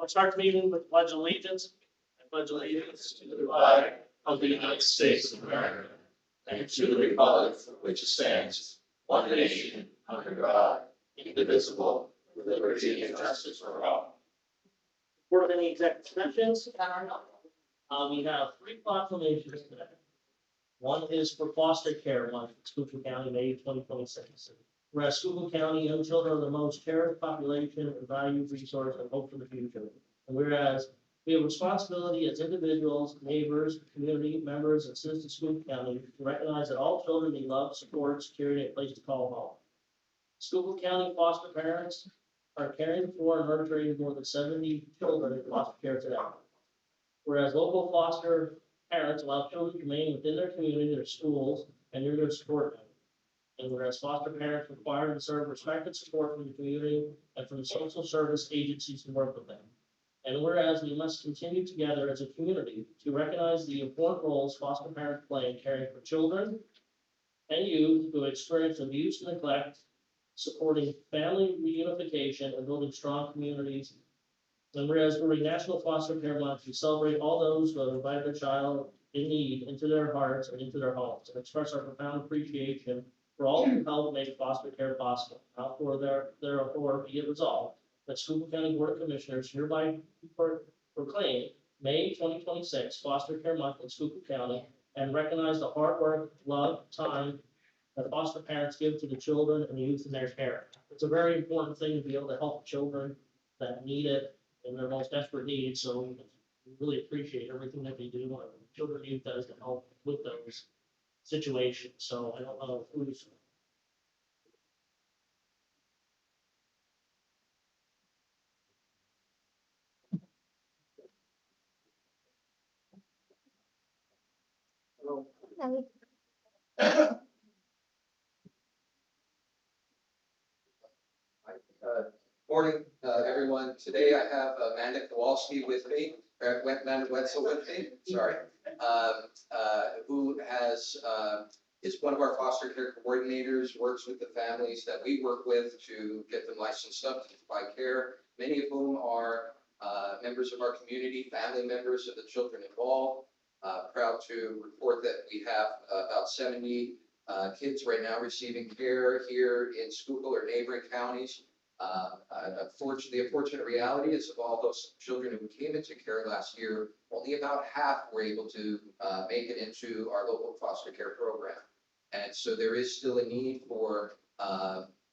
I'll start the meeting with pledge of allegiance. I pledge allegiance to the flag of the United States of America and to the republic for which it stands, one nation, under God, indivisible, with liberty and justice for all. For any executive sessions, we have 3 proclamations today. One is for foster care month in Schuylkill County, May 2026. Whereas Schuylkill County young children are the most cherished population and valued resource and hope for the future. And whereas we have a responsibility as individuals, neighbors, community members, and citizens of Schuylkill County to recognize that all children need love, support, security, and a place to call home. Schuylkill County foster parents are caring for and nurturing more than 70 children in foster care today. Whereas local foster parents allow children to remain within their community, their schools, and near their support network. And whereas foster parents require and deserve respect and support from the community and from the social service agencies who work with them. And whereas we must continue together as a community to recognize the important roles foster parents play in caring for children and youth who experience abuse and neglect, supporting family reunification, and building strong communities. And whereas during National Foster Care Month, we celebrate all those who have invited their child in need into their hearts and into their homes, and express our profound appreciation for all who help make foster care possible. Now, for their authority, be it resolved that Schuylkill County Board of Commissioners hereby proclaim May 2026 Foster Care Month in Schuylkill County and recognize the hard work, love, time that foster parents give to the children and youth in their care. It's a very important thing to be able to help children that need it in their most desperate needs. So we really appreciate everything that they do and children and youth does to help with those situations. So I don't know who's. Morning, everyone. Today I have Amanda Kowalski with me, Amanda Wetzel with me, sorry, who is one of our foster care coordinators, works with the families that we work with to get them licensed up to provide care, many of whom are members of our community, family members of the children involved. Proud to report that we have about 70 kids right now receiving care here in Schuylkill or neighboring counties. The unfortunate reality is of all those children who came into care last year, only about half were able to make it into our local foster care program. And so there is still a need for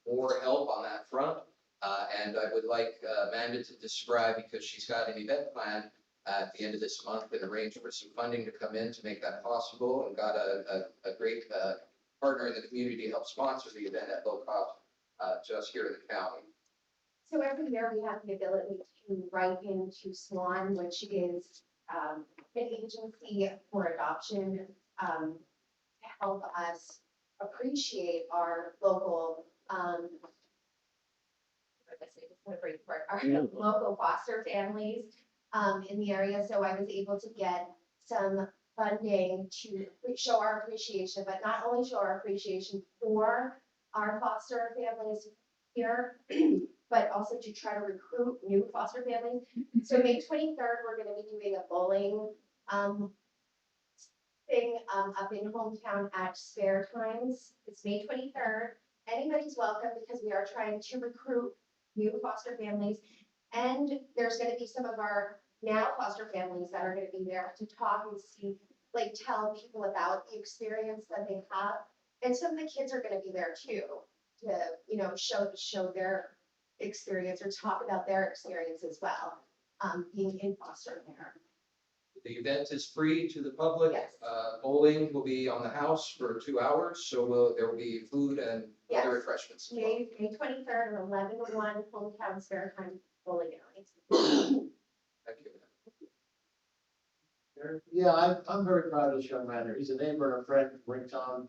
more help on that front. And I would like Amanda to describe, because she's got an event planned at the end of this month and arrange for some funding to come in to make that possible, and got a great partner in the community to help sponsor the event at low cost to us here in the county. So every year we have the ability to write into SWAN, which is an agency for adoption, to help us appreciate our local, local foster families in the area. So I was able to get some funding to show our appreciation, but not only show our appreciation for our foster families here, but also to try to recruit new foster families. So May 23rd, we're going to be doing a bowling thing up in hometown at Spare Times. It's May 23rd. Anybody's welcome, because we are trying to recruit new foster families. And there's going to be some of our now foster families that are going to be there to talk and see, like tell people about the experience that they have. And some of the kids are going to be there too, to, you know, show their experience or talk about their experience as well, being in foster care. The event is free to the public. Yes. Bowling will be on the house for 2 hours, so there will be food and other refreshments. May 23rd, 11 to 1, hometown Spare Time bowling alley. Thank you. Yeah, I'm very proud of this young man. He's a neighbor and a friend from Ringtown.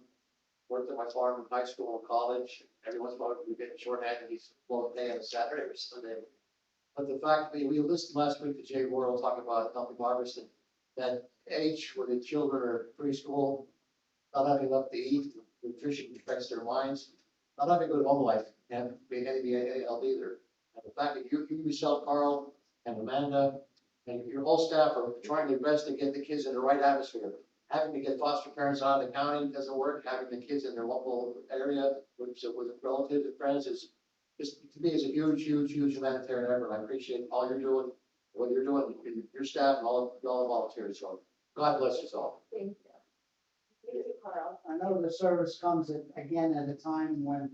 Worked at my farm in high school and college. Every once in a while we get shorthanded. He's full day on a Saturday or Sunday. But the fact that we listened last week to Jay Worrell talk about helping harvesting, that age where the children are preschool, not having enough to eat, nutrition affects their minds, not having a good home life, and being any health either. And the fact that you yourself, Carl, and Amanda, and your whole staff are trying their best to get the kids in the right atmosphere. Having to get foster parents out of the county doesn't work. Having the kids in their local area with relatives and friends is to me is a huge humanitarian effort. I appreciate all you're doing, what you're doing, your staff, and all the volunteers. So God bless you all. Thank you. Thank you, Carl. I know the service comes again at a time when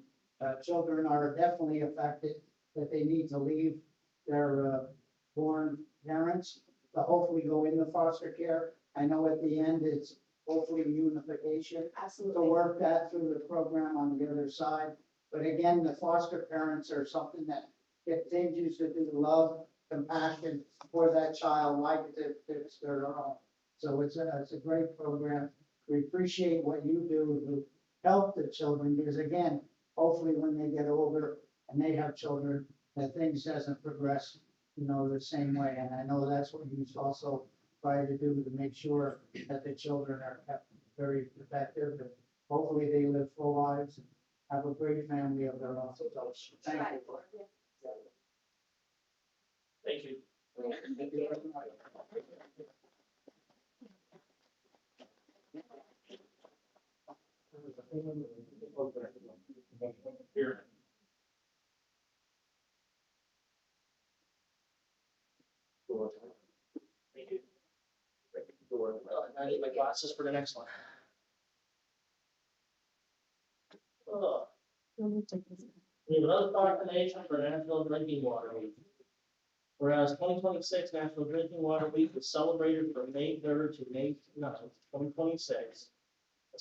children are definitely affected, that they need to leave their born parents to hopefully go into foster care. I know at the end it's hopefully unification to Absolutely. work that through the program on the other side. But again, the foster parents are something that continues to do love, compassion for that child like it's their own. So it's a great program. We appreciate what you do to help the children, because again, hopefully when they get older and they have children, that things doesn't progress, you know, the same way. And I know that's what you also try to do to make sure that the children are kept very protective, and hopefully they live full lives and have a great family of their own. So thank you. Thank you. Thank you very much. Here. Thank you. Well, I need my glasses for the next one. Oh. We have another proclamation for National Drinking Water Week. Whereas 2026 National Drinking Water Week is celebrated from May 3rd to May 9th, 2026. A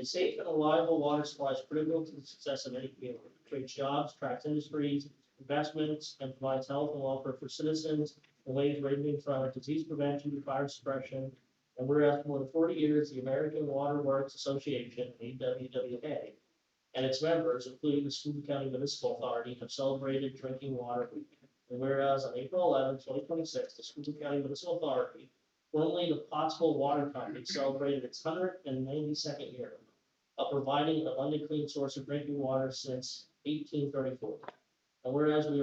safe and reliable water supply is critical to the success of any community. It creates jobs, attracts industries, investments, and provides health and welfare for citizens in ways ranging from disease prevention to fire suppression, And whereas for more than 40 years, the American Water Works Association, AWWA, and its members, including the Schuylkill County Municipal Authority, have celebrated Drinking Water Week. And whereas on April 11, 2026, the Schuylkill County Municipal Authority, formerly the Pottsville Water Company, celebrated its 192nd year of providing an abundant clean source of drinking water since 1834. And whereas we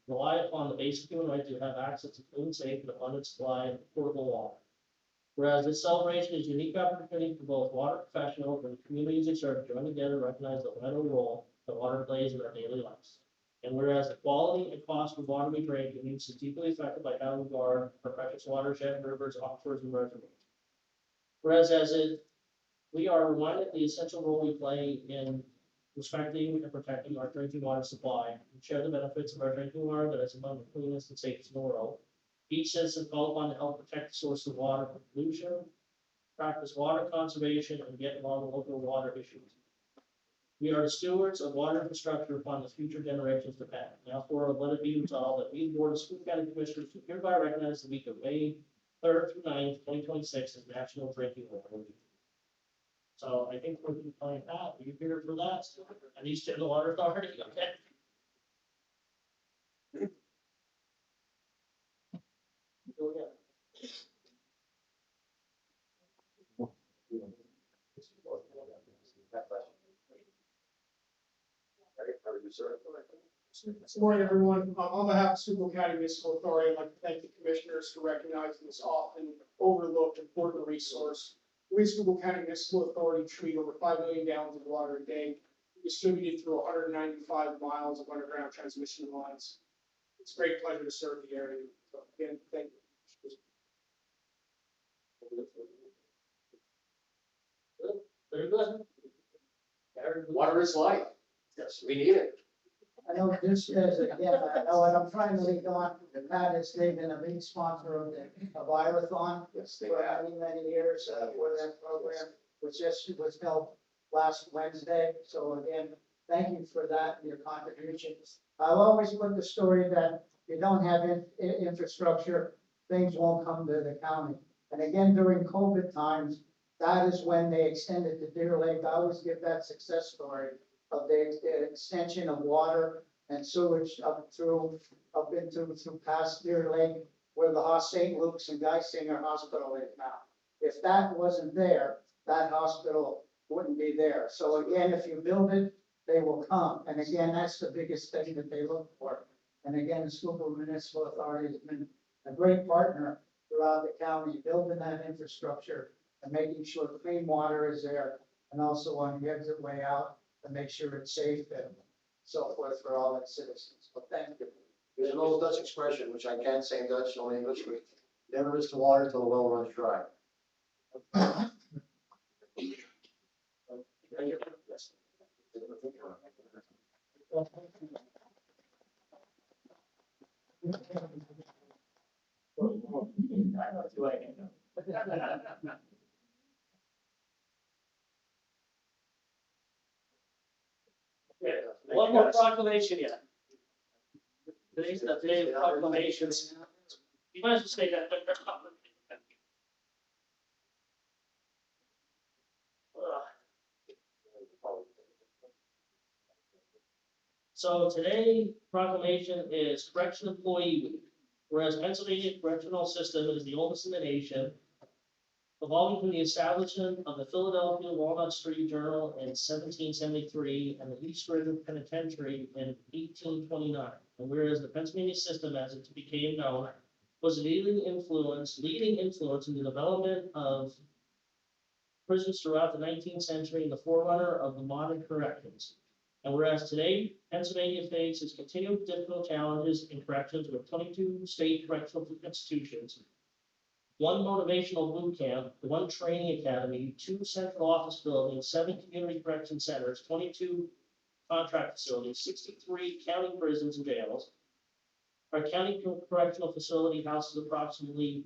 rely upon the basic human right to have access to clean, safe, and abundant supply of potable water. Whereas this celebration is a unique opportunity for both water professionals and the communities they serve to join together and recognize the vital role that water plays in our daily lives. And whereas the quality and cost of water we drink is deeply affected by how we guard our precious watershed, rivers, aquifers, and reservoirs. Whereas we are reminded the essential role we play in respecting and protecting our drinking water supply and share the benefits of our drinking water that is among the cleanest and safest in the world. Each citizen called upon to help protect the source of water from pollution, practice water conservation, and get involved in local water issues. We are the stewards of water infrastructure upon the future generations to come. Therefore, let it be resolved that we, the Board of Schuylkill County Commissioners, do hereby recognize the week of May 3rd through 9th, 2026 as National Drinking Water Week. So I think we're playing that. Are you here for that? And East Channel Water Authority, okay? Go ahead. Good morning, everyone. On behalf of Schuylkill County Municipal Authority, I'd like to thank the commissioners for recognizing this often overlooked important resource. We, Schuylkill County Municipal Authority, treat over 5 million gallons of water a day, distributed through 195 miles of underground transmission lines. It's a great pleasure to serve the area. So again, thank you. Very good. Water is life. Yes, we need it. I know this is, again, I know, and I'm trying to lead on, Pat has been a big sponsor of the Biothon Yes, they for have. many years, for that program, which just was held last Wednesday. So again, thank you for that and your contributions. I've always put the story that you don't have infrastructure, things won't come to the county. And again, during COVID times, that is when they extended to Deer Lake. I always give that success story of the extension of water and sewage up into through past Deer Lake, where the St. Luke's and Geisinger Hospital is now. If that wasn't there, that hospital wouldn't be there. So again, if you build it, they will come. And again, that's the biggest thing that they look for. And again, the Schuylkill Municipal Authority has been a great partner throughout the county, building that infrastructure and making sure clean water is there, and also on the exit way out, to make sure it's safe and so forth for all its citizens. So thank you. There's an old Dutch expression, which I can't say in Dutch, only English. Never is the water till the well runs dry. Yes. One more proclamation yet. Today's the day of proclamations. You might as well say that. So today proclamation is Correction Employee Week. Whereas Pennsylvania correctional system is the oldest in the nation, evolving from the establishment of the Philadelphia Walnut Street Journal in 1773 and the East River Penitentiary in 1829. And whereas the Pennsylvania system, as it became known, was a leading influence in the development of prisons throughout the 19th century and the forerunner of the modern corrections. And whereas today, Pennsylvania faces continued difficult challenges in corrections with 22 state correctional institutions, one motivational boot camp, one training academy, 2 central office buildings, 7 community correction centers, 22 contract facilities, 63 county prisons and jails. Our county correctional facility houses approximately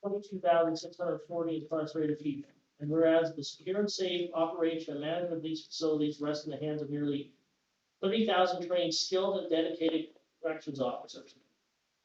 22,640 incarcerated people. And whereas the secure and safe operation and management of these facilities rest in the hands of nearly 30,000 trained, skilled, and dedicated corrections officers.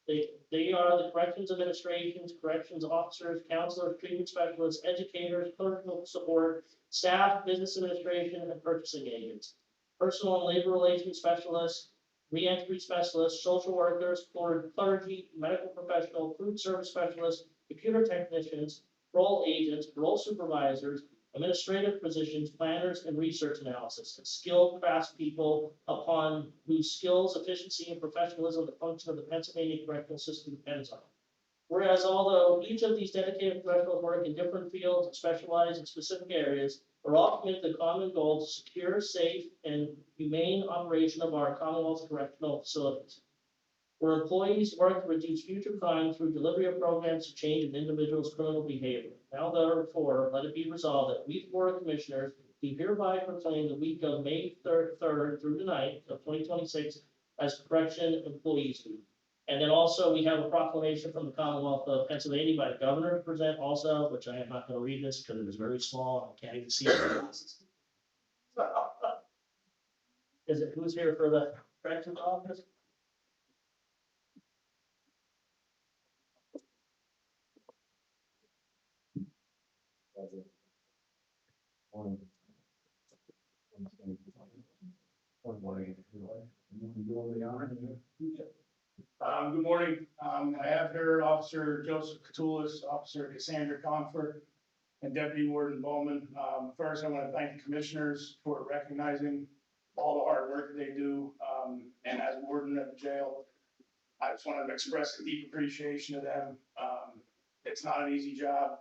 They are the corrections administrations, corrections officers, counselors, treatment specialists, educators, clerical support, staff, business administration, and purchasing agents. Personal and labor relations specialists, reentry specialists, social workers, clergy, medical professional, food service specialists, computer technicians, role agents, role supervisors, administrative positions, planners, and research analysis, and skilled craftspeople upon whose skills, efficiency, and professionalism the function of the Pennsylvania correctional system depends on. Whereas although each of these dedicated professionals work in different fields and specialize in specific areas, are all committed to the common goal to secure, safe, and humane operation of our Commonwealth's correctional facilities. Where employees work to reduce future crime through delivery of programs to change an individual's criminal behavior. Now therefore, let it be resolved that we, the Board of Commissioners, do hereby proclaim the week of May 3rd through the 9th of 2026 as Correction Employees Week. And then also, we have a proclamation from the Commonwealth of Pennsylvania by the governor to present also, which I am not going to read this because it is very small. I can't even see it. Is it, who's here for the corrections office? Good morning. I have here Officer Joseph Catoulis, Officer Cassandra Comfort, and Deputy Warden Bowman. First, I want to thank the commissioners for recognizing all the hard work that they do. And as warden of the jail, I just want to express a deep appreciation to them. It's not an easy job.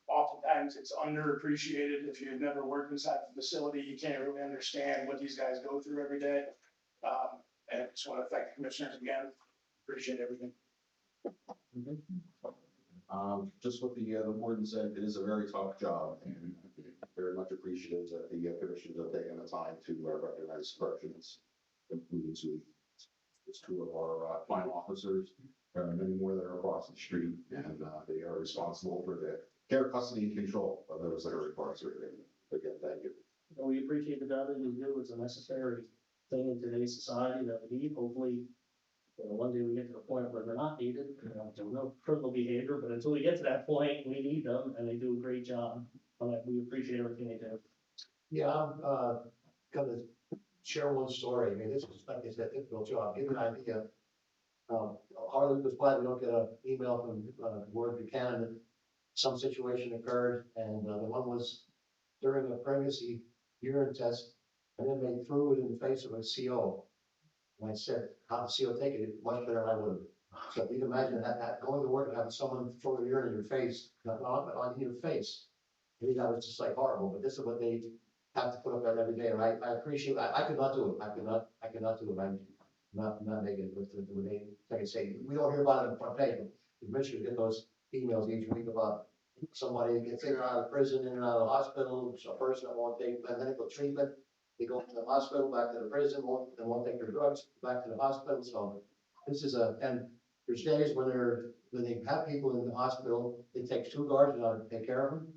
Oftentimes, it's underappreciated. If you've never worked inside the facility, you can't really understand what these guys go through every day. And I just want to thank the commissioners again. Appreciate everything. Just what the warden said, it is a very tough job, and very much appreciative that the commissioners have taken the time to recognize corrections employees week. It's two of our fine officers. There are many more that are across the street, and they are responsible for the care, custody, and control of those that are incarcerated. Again, thank you. We appreciate the job that you do. It's a necessary thing in today's society that we need. Hopefully, one day we get to the point where they're not needed. There's no criminal behavior, but until we get to that point, we need them, and they do a great job. We appreciate everything they do. Yeah, I'm gonna share one story. I mean, this is like I said, difficult job. Give you an idea. Harley was glad we don't get an email from Warden Buchanan that some situation occurred, and the one was during a pregnancy urine test, and then they threw it in the face of a CO. And I said, how the CO take it? Much better than I would have. So if you can imagine that going to work and having someone throw urine in your face, not on your face. I think that was just like horrible, but this is what they have to put up with every day. And I appreciate, I could not do it. I could not do it. I'm not making it with they, like I say, we don't hear about it on the front page. The commissioners get those emails each week about somebody gets in or out of prison, in and out of the hospital, a person that won't take medical treatment. They go from the hospital back to the prison, they won't take their drugs back to the hospital. So this is and there's days when they have people in the hospital, it takes 2 guards in order to take care of them.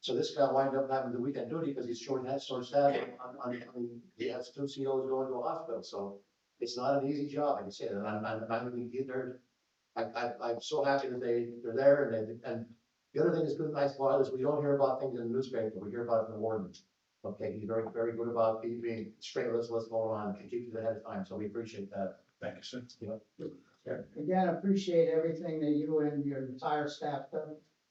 So this guy winds up having the weekend duty because he's short staff. He has 2 COs going to a hospital. So it's not an easy job, like I said, and I'm so happy that they're there, and the other thing is good, nice about it is we don't hear about things in the newspaper, we hear about it from the warden. Okay, he's very, very good about being straight with us, what's going on, can keep it ahead of time, so we appreciate that. Thank you, sir. Again, appreciate everything that you and your entire staff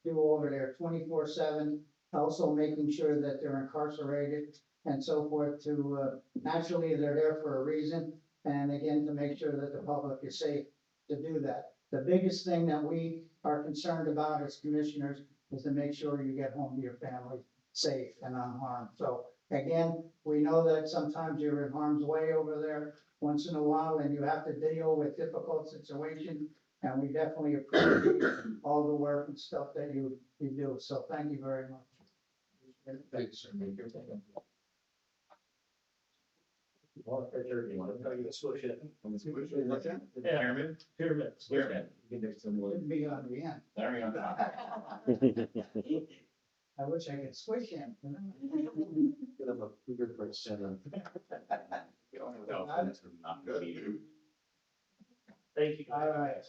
do over there 24/7. Also making sure that they're incarcerated and so forth to, naturally, they're there for a reason. And again, to make sure that the public is safe to do that. The biggest thing that we are concerned about as commissioners is to make sure you get home to your family safe and unharmed. So again, we know that sometimes you're in harm's way over there once in a while and you have to deal with difficult situations. And we definitely appreciate all the work and stuff that you do. So thank you very much. Thanks, sir. Thank you. You want a picture? You want to tell you the solution? Yeah. Pyramids. Couldn't be on the end. There we go. I wish I could squish him. Get him a fingerprint center. Not good. Thank you. All right. Let's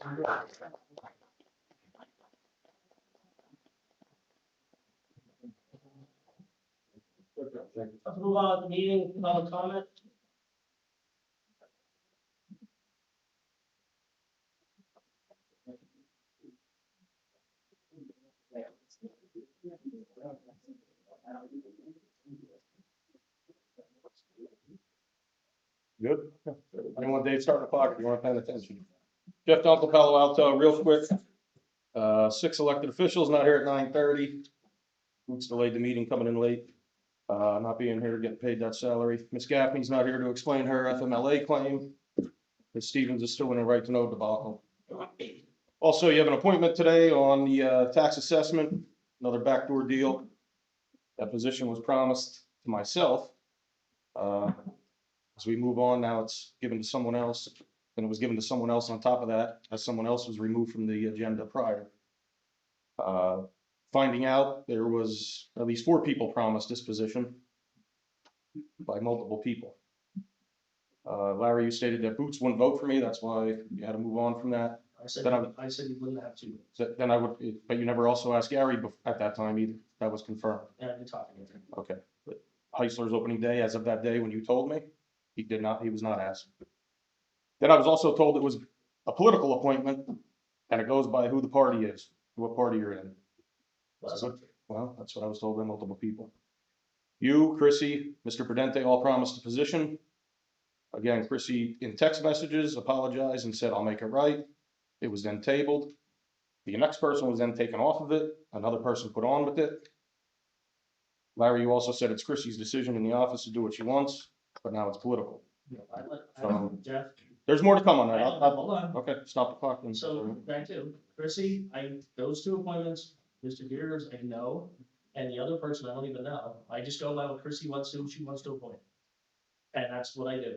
move on to the meeting, public comment. Good. Anyone, Dave, starting the clock if you want paying attention. Jeff Dunkel, Palo Alto, real quick. 6 elected officials not here at 9:30. Boots delayed the meeting, coming in late. Not being here, getting paid that salary. Ms. Gaffney's not here to explain her FMLA claim. Ms. Stevens is still in a right to know debacle. Also, you have an appointment today on the tax assessment, another backdoor deal. That position was promised to myself. As we move on, now it's given to someone else, and it was given to someone else on top of that, as someone else was removed from the agenda prior. Finding out there was at least 4 people promised this position by multiple people. Larry, you stated that Boots wouldn't vote for me, that's why you had to move on from that. I said, Then I said you wouldn't have to. Then I would, but you never also asked Gary at that time either, that was confirmed. And I've been talking with him. Okay, but Heisler's opening day, as of that day when you told me, he was not asked. Then I was also told it was a political appointment, and it goes by who the party is, what party you're in. Well, that's what I was told by multiple people. You, Chrissy, Mr. Prudente all promised a position. Again, Chrissy in text messages apologized and said, I'll make it right. It was then tabled. The next person was then taken off of it. Another person put on with it. Larry, you also said it's Chrissy's decision in the office to do what she wants, but now it's political. Jeff. There's more to come on that. Hold on. Okay, stop the clock. So back to Chrissy, those 2 appointments, Mr. Gears, I know, and the other person I don't even know. I just go by what Chrissy wants to, she wants to appoint. And that's what I do.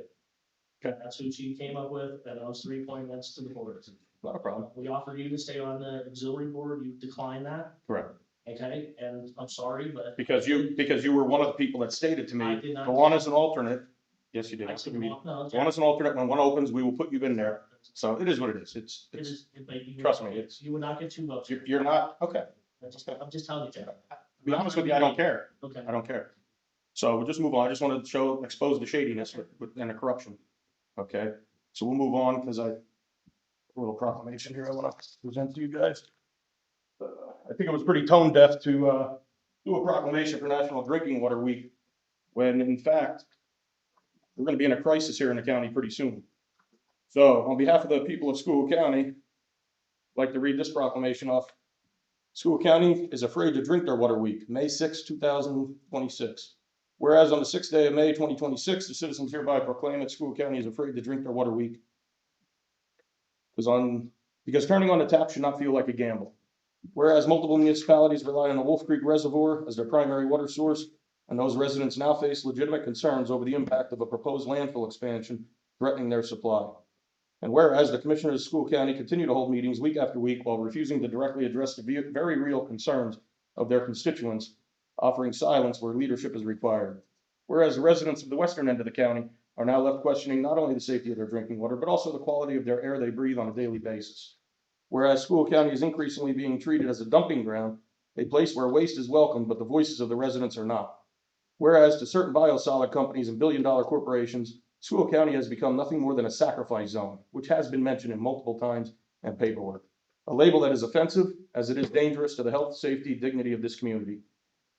Okay. That's who she came up with, and those 3 appointments to the board. Not a problem. We offered you to stay on the auxiliary board, you declined that, Correct. okay, and I'm sorry, but. Because you were one of the people that stated to I me, did not. go on as an alternate. Yes, you did. I said, Go no, on as an alternate. When one opens, we will put you in there. So it is what it is. It is, trust me, it's- you would not get 2 votes. You're not, okay. I'm just telling you, Jeff. To be honest with you, I don't care. Okay. I don't care. So we'll just move on. I just wanted to expose the shadiness and the corruption. Okay, so we'll move on because a little proclamation here I want to present to you guys. I think it was pretty tone deaf to do a proclamation for National Drinking Water Week, when in fact, we're going to be in a crisis here in the county pretty soon. So on behalf of the people of Schuylkill County, I'd like to read this proclamation off. Schuylkill County is afraid to drink their water week, May 6, 2026. Whereas on the 6th day of May, 2026, the citizens hereby proclaim that Schuylkill County is afraid to drink their water week. Because turning on the tap should not feel like a gamble. Whereas multiple municipalities rely on the Wolf Creek Reservoir as their primary water source, and those residents now face legitimate concerns over the impact of a proposed landfill expansion threatening their supply. And whereas the commissioners of Schuylkill County continue to hold meetings week after week while refusing to directly address the very real concerns of their constituents, offering silence where leadership is required. Whereas the residents of the western end of the county are now left questioning not only the safety of their drinking water, but also the quality of their air they breathe on a daily basis. Whereas Schuylkill County is increasingly being treated as a dumping ground, a place where waste is welcome, but the voices of the residents are not. Whereas to certain biosolid companies and billion-dollar corporations, Schuylkill County has become nothing more than a sacrifice zone, which has been mentioned in multiple times and paperwork. A label that is offensive as it is dangerous to the health, safety, dignity of this community.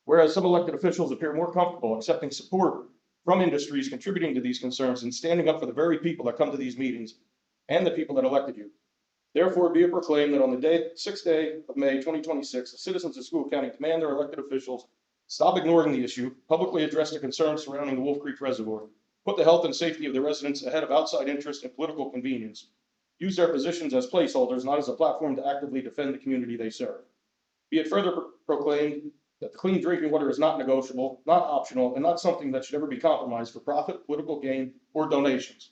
Whereas some elected officials appear more comfortable accepting support from industries contributing to these concerns and standing up for the very people that come to these meetings and the people that elected you. Therefore, be it proclaimed that on the 6th day of May, 2026, the citizens of Schuylkill County command their elected officials stop ignoring the issue, publicly address the concerns surrounding the Wolf Creek Reservoir, put the health and safety of the residents ahead of outside interest and political convenience, use their positions as placeholders, not as a platform to actively defend the community they serve. Be it further proclaimed that clean drinking water is not negotiable, not optional, and not something that should ever be compromised for profit, political gain, or donations.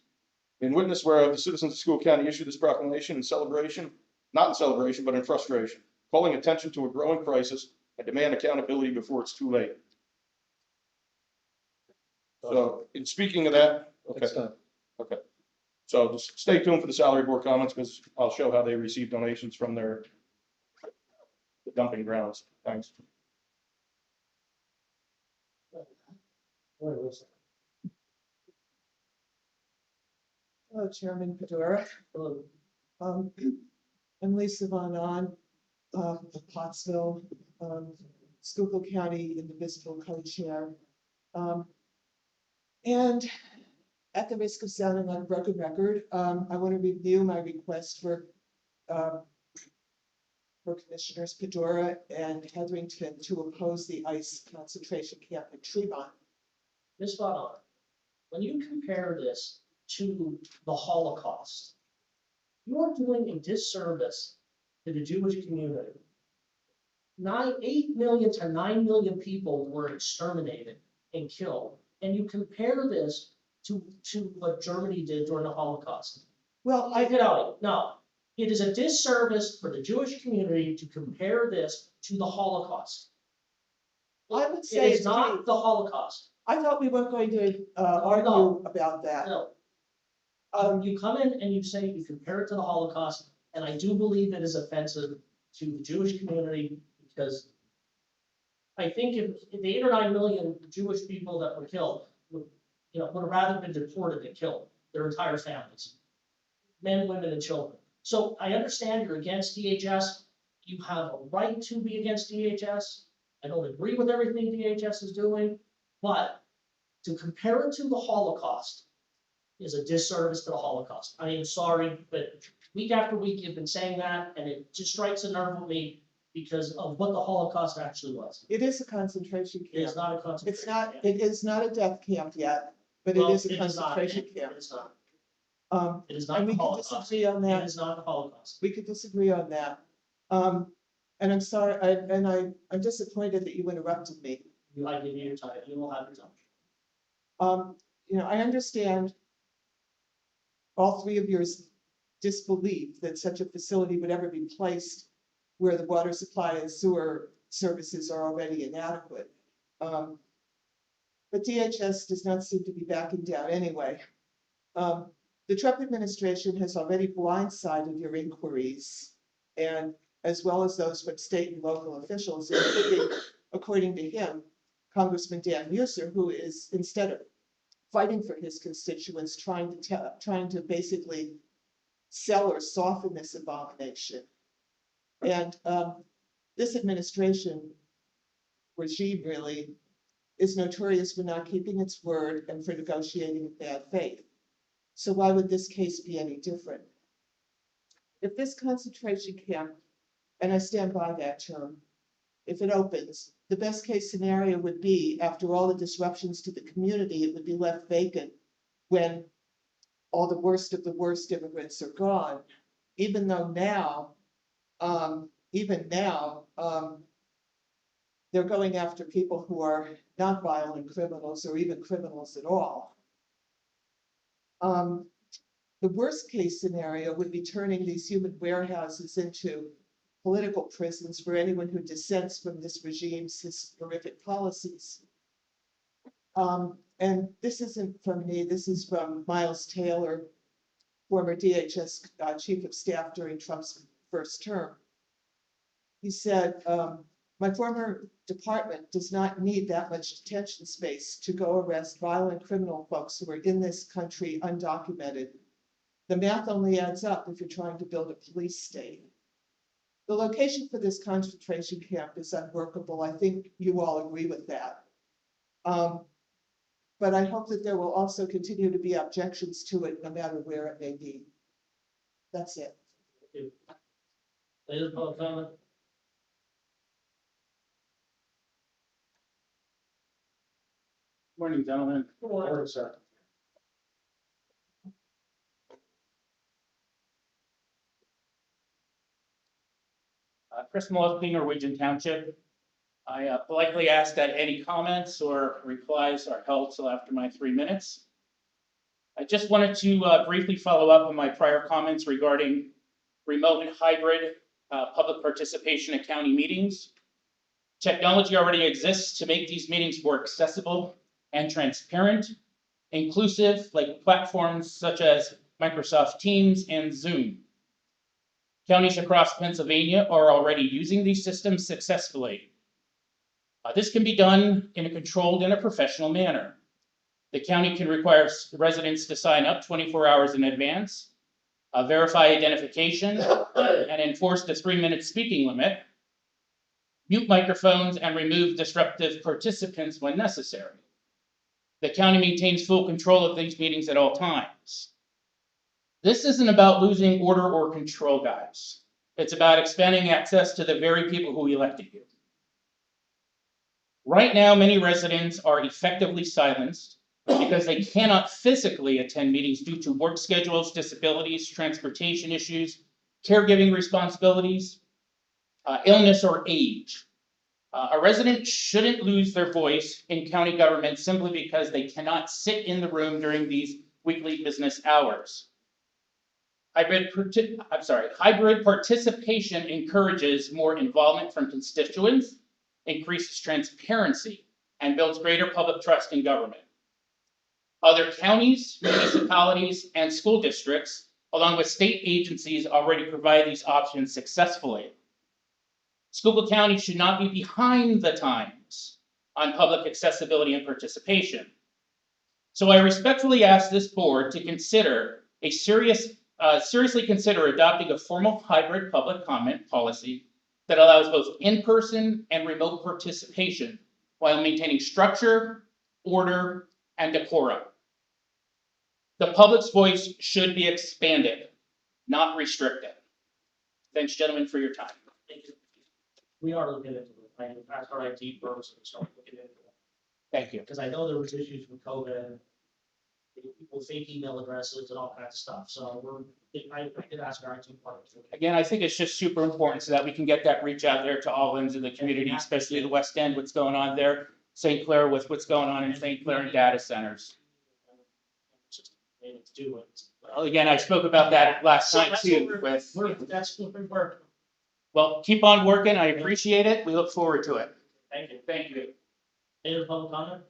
In witness whereof the citizens of Schuylkill County issue this proclamation in celebration, not in celebration, but in frustration, calling attention to a growing crisis and demand accountability before it's too late. So, in speaking of that, okay. So just stay tuned for the salary board comments, because I'll show how they receive donations from the dumping grounds. Thanks. Hello, Chairman Fedora. Um, I'm Lisa Von On, of Pottsville, Schuylkill County Indivisible Co-Chair. And at the risk of sounding on a broken record, I want to review my request for Commissioners Fedora and Heatherington to oppose the ICE concentration camp at Tremont. Ms. Von On, when you compare this to the Holocaust, you are doing a disservice to the Jewish community. 8 million to 9 million people were exterminated and killed, and you compare this to what Germany did during the Holocaust. Well, No, it is a disservice for the Jewish community to compare this to the Holocaust. I would It say is it's not pretty- the Holocaust. I thought we weren't going to argue No. about that. No. You come in and you say you compare it to the Holocaust, and I do believe it is offensive to the Jewish community, because I think if the 8 or 9 million Jewish people that were killed would have rather been deported than killed, their entire families, men, women, and children. So I understand you're against DHS. You have a right to be against DHS. I don't agree with everything DHS is doing, but to compare it to the Holocaust is a disservice to the Holocaust. I am sorry, but week after week you've been saying that, and it just strikes a nerve with me because of what the Holocaust actually was. It is a concentration It is camp. not a concentration It's not, camp. it is not a death camp yet, but it Well, is a it is not. concentration It camp. is not. Um, It is not and the we can Holocaust. disagree on It that. is not the Holocaust. We could disagree on that. And I'm sorry, I'm disappointed that you interrupted me. I give you your time. You will have your time. I understand all three of yours disbelief that such a facility would ever be placed where the water supply and sewer services are already inadequate. But DHS does not seem to be backing down anyway. The Trump administration has already blindsided your inquiries, and as well as those from state and local officials, including, according to him, Congressman Dan Muser, who is, instead of fighting for his constituents, trying to basically sell or soften this abomination. And this administration regime really is notorious for not keeping its word and for negotiating in bad faith. So why would this case be any different? If this concentration camp, and I stand by that term, if it opens, the best case scenario would be, after all the disruptions to the community, it would be left vacant when all the worst of the worst immigrants are gone. Even though now, they're going after people who are not violent criminals or even criminals at all. The worst case scenario would be turning these human warehouses into political prisons for anyone who dissents from this regime's horrific policies. And this isn't from me, this is from Miles Taylor, former DHS chief of staff during Trump's first term. He said, my former department does not need that much detention space to go arrest violent criminal folks who are in this country undocumented. The math only adds up if you're trying to build a police state. The location for this concentration camp is unworkable. I think you all agree with that. But I hope that there will also continue to be objections to it, no matter where it may be. That's it. Any other public comment? Morning, gentlemen. Good morning. Or, sir. Chris Mosby, Norwegian Township. I politely ask that any comments or replies are held till after my 3 minutes. I just wanted to briefly follow up on my prior comments regarding remote and hybrid public participation at county meetings. Technology already exists to make these meetings more accessible and transparent, inclusive, like platforms such as Microsoft Teams, and Zoom. Counties across Pennsylvania are already using these systems successfully. This can be done in a controlled and a professional manner. The county can require residents to sign up 24 hours in advance, verify identification, and enforce the 3-minute speaking limit, mute microphones, and remove disruptive participants when necessary. The county maintains full control of these meetings at all times. This isn't about losing order or control, guys. It's about expanding access to the very people who elected you. Right now, many residents are effectively silenced because they cannot physically attend meetings due to work schedules, disabilities, transportation issues, caregiving responsibilities, illness, or age. A resident shouldn't lose their voice in county government simply because they cannot sit in the room during these weekly business hours. Hybrid participation encourages more involvement from constituents, increases transparency, and builds greater public trust in government. Other counties, municipalities, and school districts, along with state agencies, already provide these options successfully. Schuylkill County should not be behind the times on public accessibility and participation. So I respectfully ask this board to consider seriously consider adopting a formal hybrid public comment policy that allows both in-person and remote participation while maintaining structure, order, and decorum. The public's voice should be expanded, not restricted. Thanks, gentlemen, for your time. Thank you. We are looking into it, like, ask our IT firms and start looking into it. Thank you. Because I know there was issues with COVID, people fake email addresses and all kinds of stuff, so I did ask our IT department. Again, I think it's just super important so that we can get that reach out there to all ends of the community, especially the West End, what's going on there, St. Clair with what's going on in St. Clair and data centers. Just made it to do it. Well, again, I spoke about that last night too with, That's what we work. well, keep on working. I appreciate it. We look forward to it. Thank you. Thank you. Any other public comment?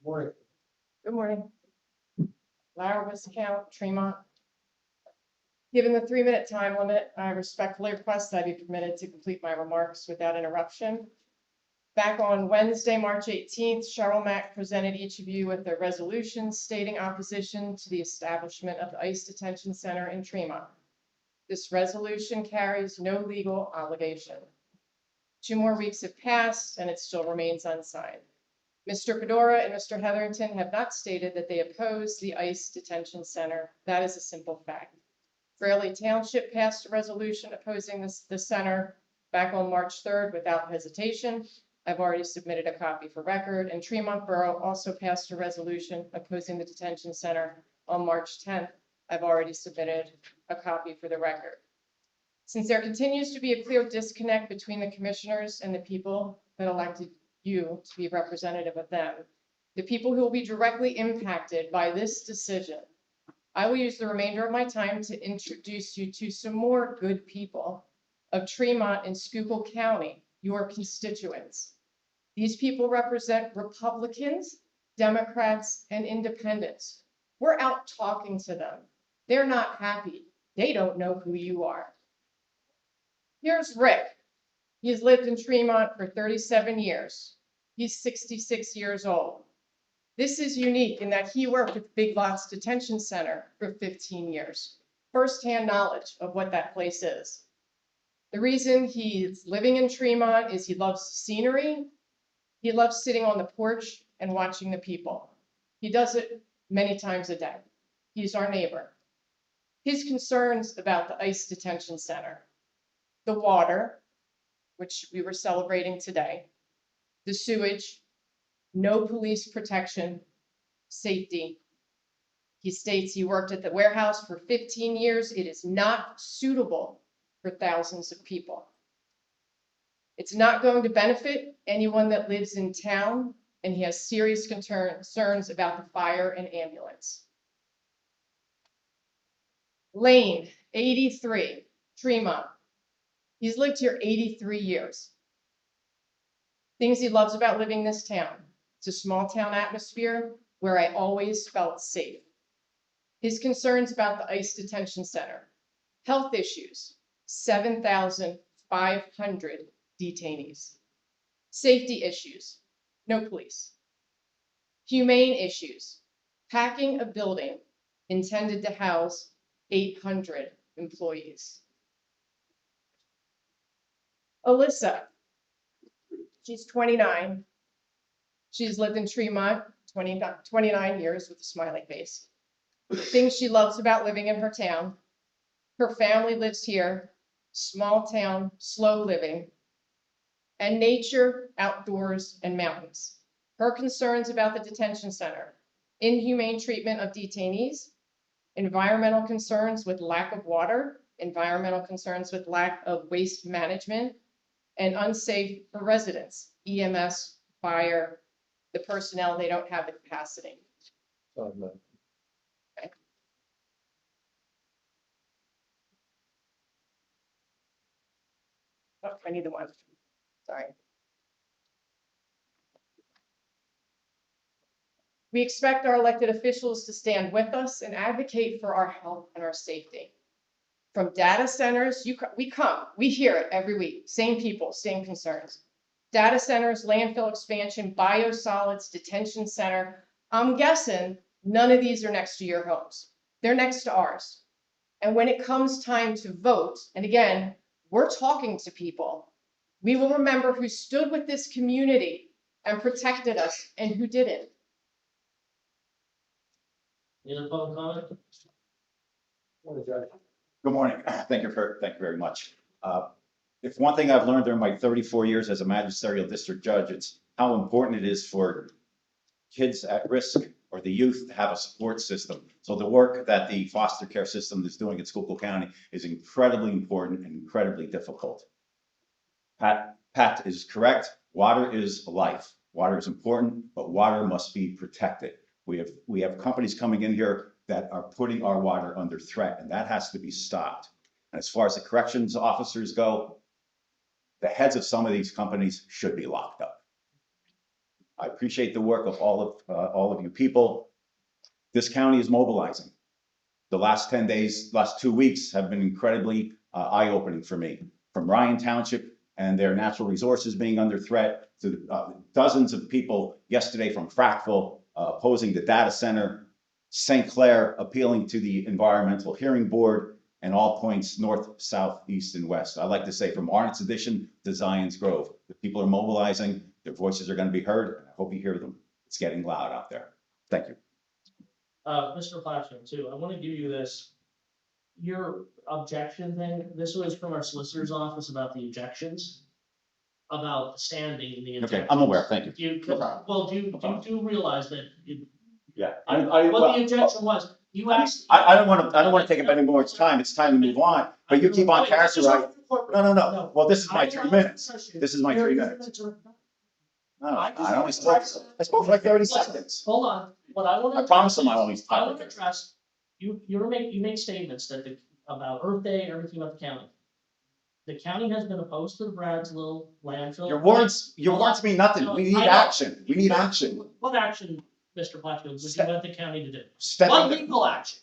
Morning. Good morning. Lara Viscount, Tremont. Given the 3-minute time limit, I respectfully request that I be permitted to complete my remarks without interruption. Back on Wednesday, March 18th, Cheryl Mack presented each of you with a resolution stating opposition to the establishment of the ICE Detention Center in Tremont. This resolution carries no legal obligation. 2 more weeks have passed and it still remains unsigned. Mr. Fedora and Mr. Hetherington have not stated that they oppose the ICE Detention Center. That is a simple fact. Fairleigh Township passed a resolution opposing the center back on March 3rd without hesitation. I've already submitted a copy for record, and Tremont Borough also passed a resolution opposing the detention center on March 10th. I've already submitted a copy for the record. Since there continues to be a clear disconnect between the commissioners and the people that elected you to be representative of them, the people who will be directly impacted by this decision, I will use the remainder of my time to introduce you to some more good people of Tremont and Schuylkill County, your constituents. These people represent Republicans, Democrats, and independents. We're out talking to them. They're not happy. They don't know who you are. Here's Rick. He's lived in Tremont for 37 years. He's 66 years old. This is unique in that he worked at the Big Lots Detention Center for 15 years. Firsthand knowledge of what that place is. The reason he's living in Tremont is he loves scenery. He loves sitting on the porch and watching the people. He does it many times a day. He's our neighbor. His concerns about the ICE Detention Center, the water, which we were celebrating today, the sewage, no police protection, safety. He states he worked at the warehouse for 15 years. It is not suitable for thousands of people. It's not going to benefit anyone that lives in town, and he has serious concerns about the fire and ambulance. Lane, 83, Tremont. He's lived here 83 years. Things he loves about living this town. It's a small town atmosphere where I always felt safe. His concerns about the ICE detention center. Health issues, 7,500 detainees. Safety issues, no police. Humane issues, packing a building intended to house 800 employees. Alyssa, she's 29. She's lived in Tremont 29 years with a smiley face. Things she loves about living in her town. Her family lives here, small town, slow living, and nature, outdoors, and mountains. Her concerns about the detention center, inhumane treatment of detainees, environmental concerns with lack of water, environmental concerns with lack of waste management, and unsafe for residents, EMS, fire, the personnel, they don't have the capacity. Oh, I need the one, sorry. We expect our elected officials to stand with us and advocate for our health and our safety. From data centers, we hear it every week, same people, same concerns. Data centers, landfill expansion, biosolids, detention center. I'm guessing none of these are next to your homes. They're next to ours. And when it comes time to vote, and again, we're talking to people, we will remember who stood with this community and protected us and who didn't. Any other public comment? Good morning. Thank you very much. If one thing I've learned during my 34 years as a magisterial district judge, it's how important it is for kids at risk or the youth to have a support system. So the work that the foster care system is doing at Schuylkill County is incredibly important and incredibly difficult. Pat is correct. Water is life. Water is important, but water must be protected. We have companies coming in here that are putting our water under threat, and that has to be stopped. And as far as the corrections officers go, the heads of some of these companies should be locked up. I appreciate the work of all of you people. This county is mobilizing. The last 10 days, last 2 weeks have been incredibly eye-opening for me. From Ryan Township and their natural resources being under threat to dozens of people yesterday from Frackville opposing the data center, St. Clair appealing to the Environmental Hearing Board, and all points north, south, east, and west. I like to say from Arnott's Addition to Zion's Grove. The people are mobilizing, their voices are going to be heard, and I hope you hear them. It's getting loud out there. Thank you. Mr. Clashman, too, I want to give you this. Your objection thing, this was from our solicitor's office about the objections, about standing in the Okay, objections. I'm aware, thank you. Do you realize that Yeah, what the objection was? You asked. I don't want to take up any more time. It's time to move on, but you keep on characterizing. No. Well, this is my 3 minutes. This is my 3 minutes. No, I spoke for like 30 seconds. Hold on, what I want to. I promise them I only I talk. want to address, you make statements that about Earth Day and everything about the county. The county has been opposed to the Bradsville landfill. Your words mean nothing. We need action. We need action. What action, Mr. Plattfield, would you want the county to do? Step What up. legal action?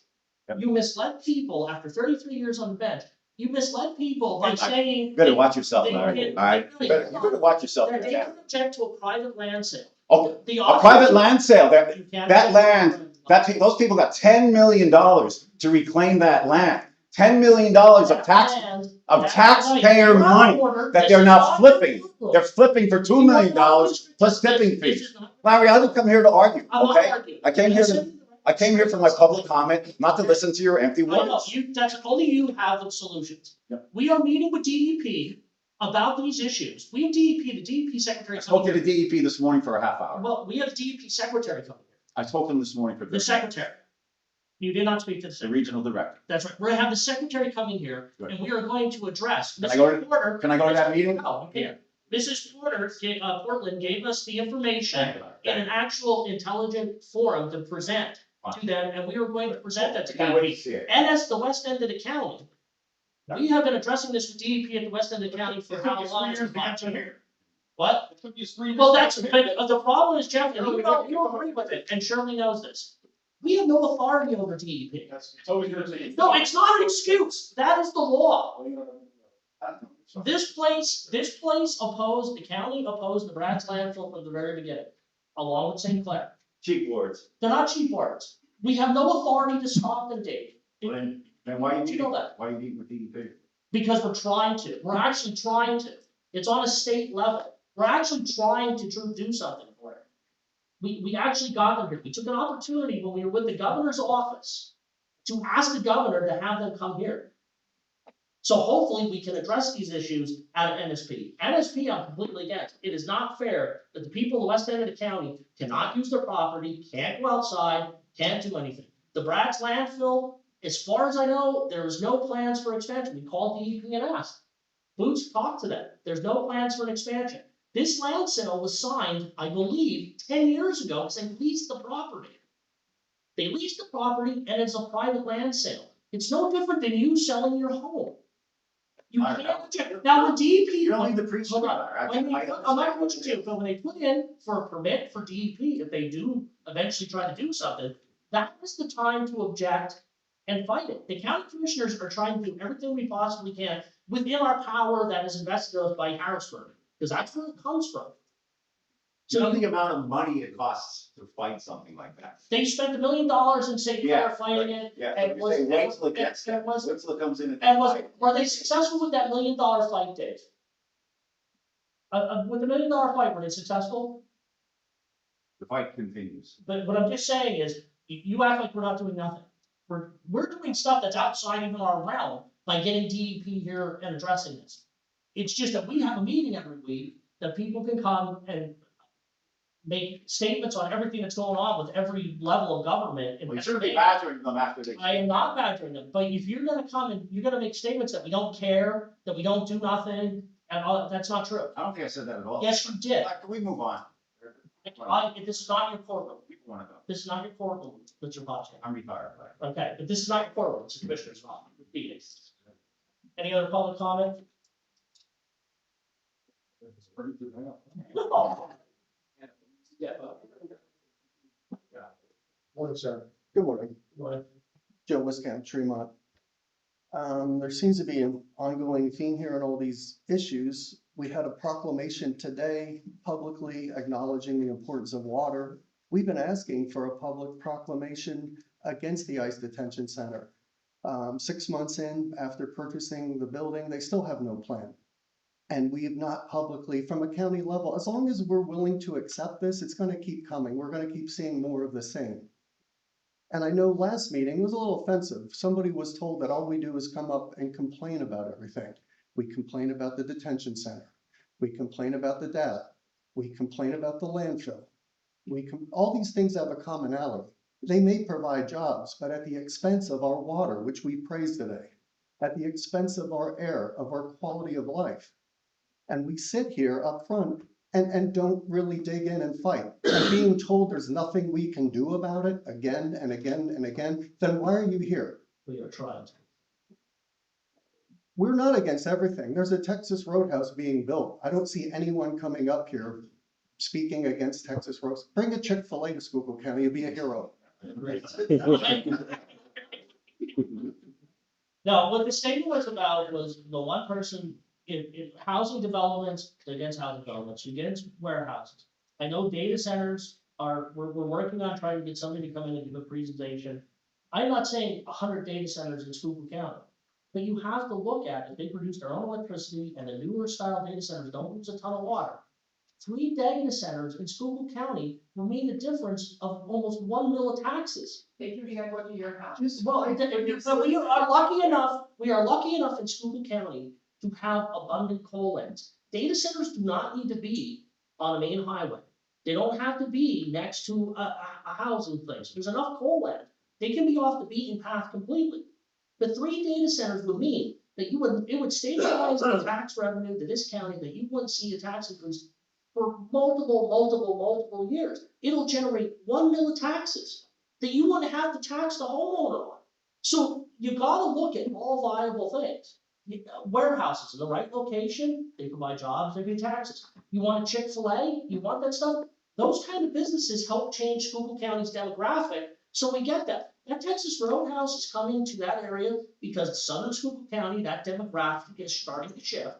Yep. You misled people after 33 years on the bench. You misled people by saying. You better watch yourself, they- Larry. they- All right, you better watch yourself. They can object to a private land sale. Oh, The a private land sale. You can't That object land, to a private those people got $10 million to reclaim that land. $10 million of land. That's taxpayer right. money Order. that This they're is now not flipping. illegal. They're flipping for $2 million plus tipping This fees. is not- Larry, I didn't come here to argue, I'm not okay? arguing. I came here for my public comment, not to listen to your empty I know, words. that's only you have the solutions. Yep. We are meeting with DEP about these issues. We have the DEP secretary I spoke to coming the here. DEP this morning for a half hour. Well, we have DEP secretary coming here, I spoke to him this morning for the secretary. You did not speak to the the secretary. regional director. That's right. We're gonna have the secretary coming here Good. and we are going to address. Can I go to- Mrs. Porter. can I go to that meeting? No, you can't. Mrs. Porter, Portland gave us the information in an actual intelligent forum to present to them, and we were going to present that to I can't wait them. to see it. And as the west end of the county, we have been addressing this with DEP at the west end of the county for how long? What? It took you 3 Well, years. but the problem is, Jeff, and you agree with it, and Shirley knows this. We have no authority over DEP. It's always your opinion. No, it's not an excuse. That is the law. This place opposed, the county opposed the Brad's landfill from the very beginning, along with St. Clair. Cheap words. They're not cheap words. We have no authority to stop them, Dave. Then why Did you know that? Why are you meeting with DEP? Because we're trying to. We're actually trying to. It's on a state level. We're actually trying to do something for it. We actually got them here. We took an opportunity when we were with the governor's office to ask the governor to have them come here. So hopefully we can address these issues at NSP. NSP, I'm completely against. It is not fair that the people of the west end of the county cannot use their property, can't go outside, can't do anything. The Brad's landfill, as far as I know, there is no plans for expansion. We called DEP and asked. Boots talked to them. There's no plans for an expansion. This land sale was signed, I believe, 10 years ago because they leased the property. They leased the property and it's a private land sale. It's no different than you selling your home. You I can't, know. now when DEP. You don't need to preach Hold to on. that. When they put- I'm not going to, but when they put in for a permit for DEP, if they do eventually try to do something, that is the time to object and fight it. The county commissioners are trying to do everything we possibly can within our power that is invested in us by Harrisburg, because that's where it comes from. You know So the amount of money it costs to fight something like that? they spent $1 million in St. Clair fighting it. Yeah, And but you say was- wait till it gets and there. was- Wait till it comes in and. And were they successful with that $1 million fight, Dave? With the $1 million fight, were they successful? The fight continues. But what I'm just saying is, you act like we're not doing nothing. We're doing stuff that's outside even our realm by getting DEP here and addressing this. It's just that we have a meeting every week that people can come and make statements on everything that's going on with every level of government. Well, you shouldn't be badgering them after they. I am not badgering them, but if you're gonna come and you're gonna make statements that we don't care, that we don't do nothing, and all, that's not true. I don't think I said that at all. Yes, you did. Can we move on? This is not your courtroom. People wanna go. This is not your courtroom, Mr. Boston. I'm retired. Okay, but this is not your courtroom, it's the commissioner's meeting. Any other public comment? No. Yeah. Morning, sir. Good morning. What? Joe Wiscamp, Tremont. There seems to be an ongoing theme here in all these issues. We had a proclamation today publicly acknowledging the importance of water. We've been asking for a public proclamation against the ICE detention center. 6 months in, after purchasing the building, they still have no plan. And we have not publicly, from a county level, as long as we're willing to accept this, it's going to keep coming. We're going to keep seeing more of the same. And I know last meeting was a little offensive. Somebody was told that all we do is come up and complain about everything. We complain about the detention center. We complain about the data. We complain about the landfill. All these things have a commonality. They may provide jobs, but at the expense of our water, which we praise today, at the expense of our air, of our quality of life. And we sit here up front and don't really dig in and fight. And being told there's nothing we can do about it again and again and again, then why are you here? We are trying to. We're not against everything. There's a Texas Roadhouse being built. I don't see anyone coming up here speaking against Texas Roadhouse. Bring a Chick-fil-A to Schuylkill County, you'll be a hero. No, what the statement was about was the one person in housing developments against housing developments, against warehouses. I know data centers we're working on trying to get somebody to come in and give a presentation. I'm not saying 100 data centers in Schuylkill County, but you have to look at it. They produce their own electricity and the newer style data centers don't use a ton of water. 3 data centers in Schuylkill County will mean the difference of almost 1 mil of taxes. They could be going to your house. Well, but we are lucky enough in Schuylkill County to have abundant coal lands. Data centers do not need to be on a main highway. They don't have to be next to a housing place. There's enough coal land. They can be off the beaten path completely. The 3 data centers would mean that it would stabilize the tax revenue to this county, that you wouldn't see a tax increase for multiple years. It'll generate 1 mil of taxes that you wouldn't have to tax the homeowner on. So you gotta look at all viable things. Warehouses in the right location, they provide jobs, they pay taxes. You want a Chick-fil-A, you want that stuff? Those kind of businesses help change Schuylkill County's demographic, so we get that. That Texas Roadhouse is coming to that area because southern Schuylkill County, that demographic is starting to shift.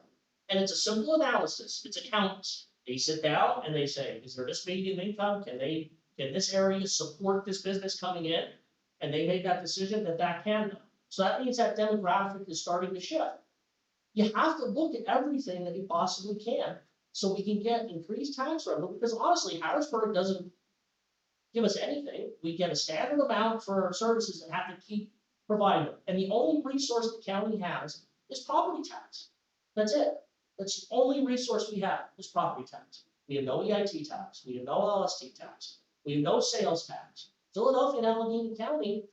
And it's a simple analysis, it's accountants. They sit down and they say, is there this median income? Can this area support this business coming in? And they make that decision that can. So that means that demographic is starting to shift. You have to look at everything that you possibly can so we can get increased tax revenue, because honestly, Harrisburg doesn't give us anything. We get a standard amount for our services and have to keep providing them. And the only resource the county has is property tax. That's it. That's the only resource we have is property tax. We have no EIT tax. We have no LST tax. We have no sales tax. Philadelphia and Allegheny County,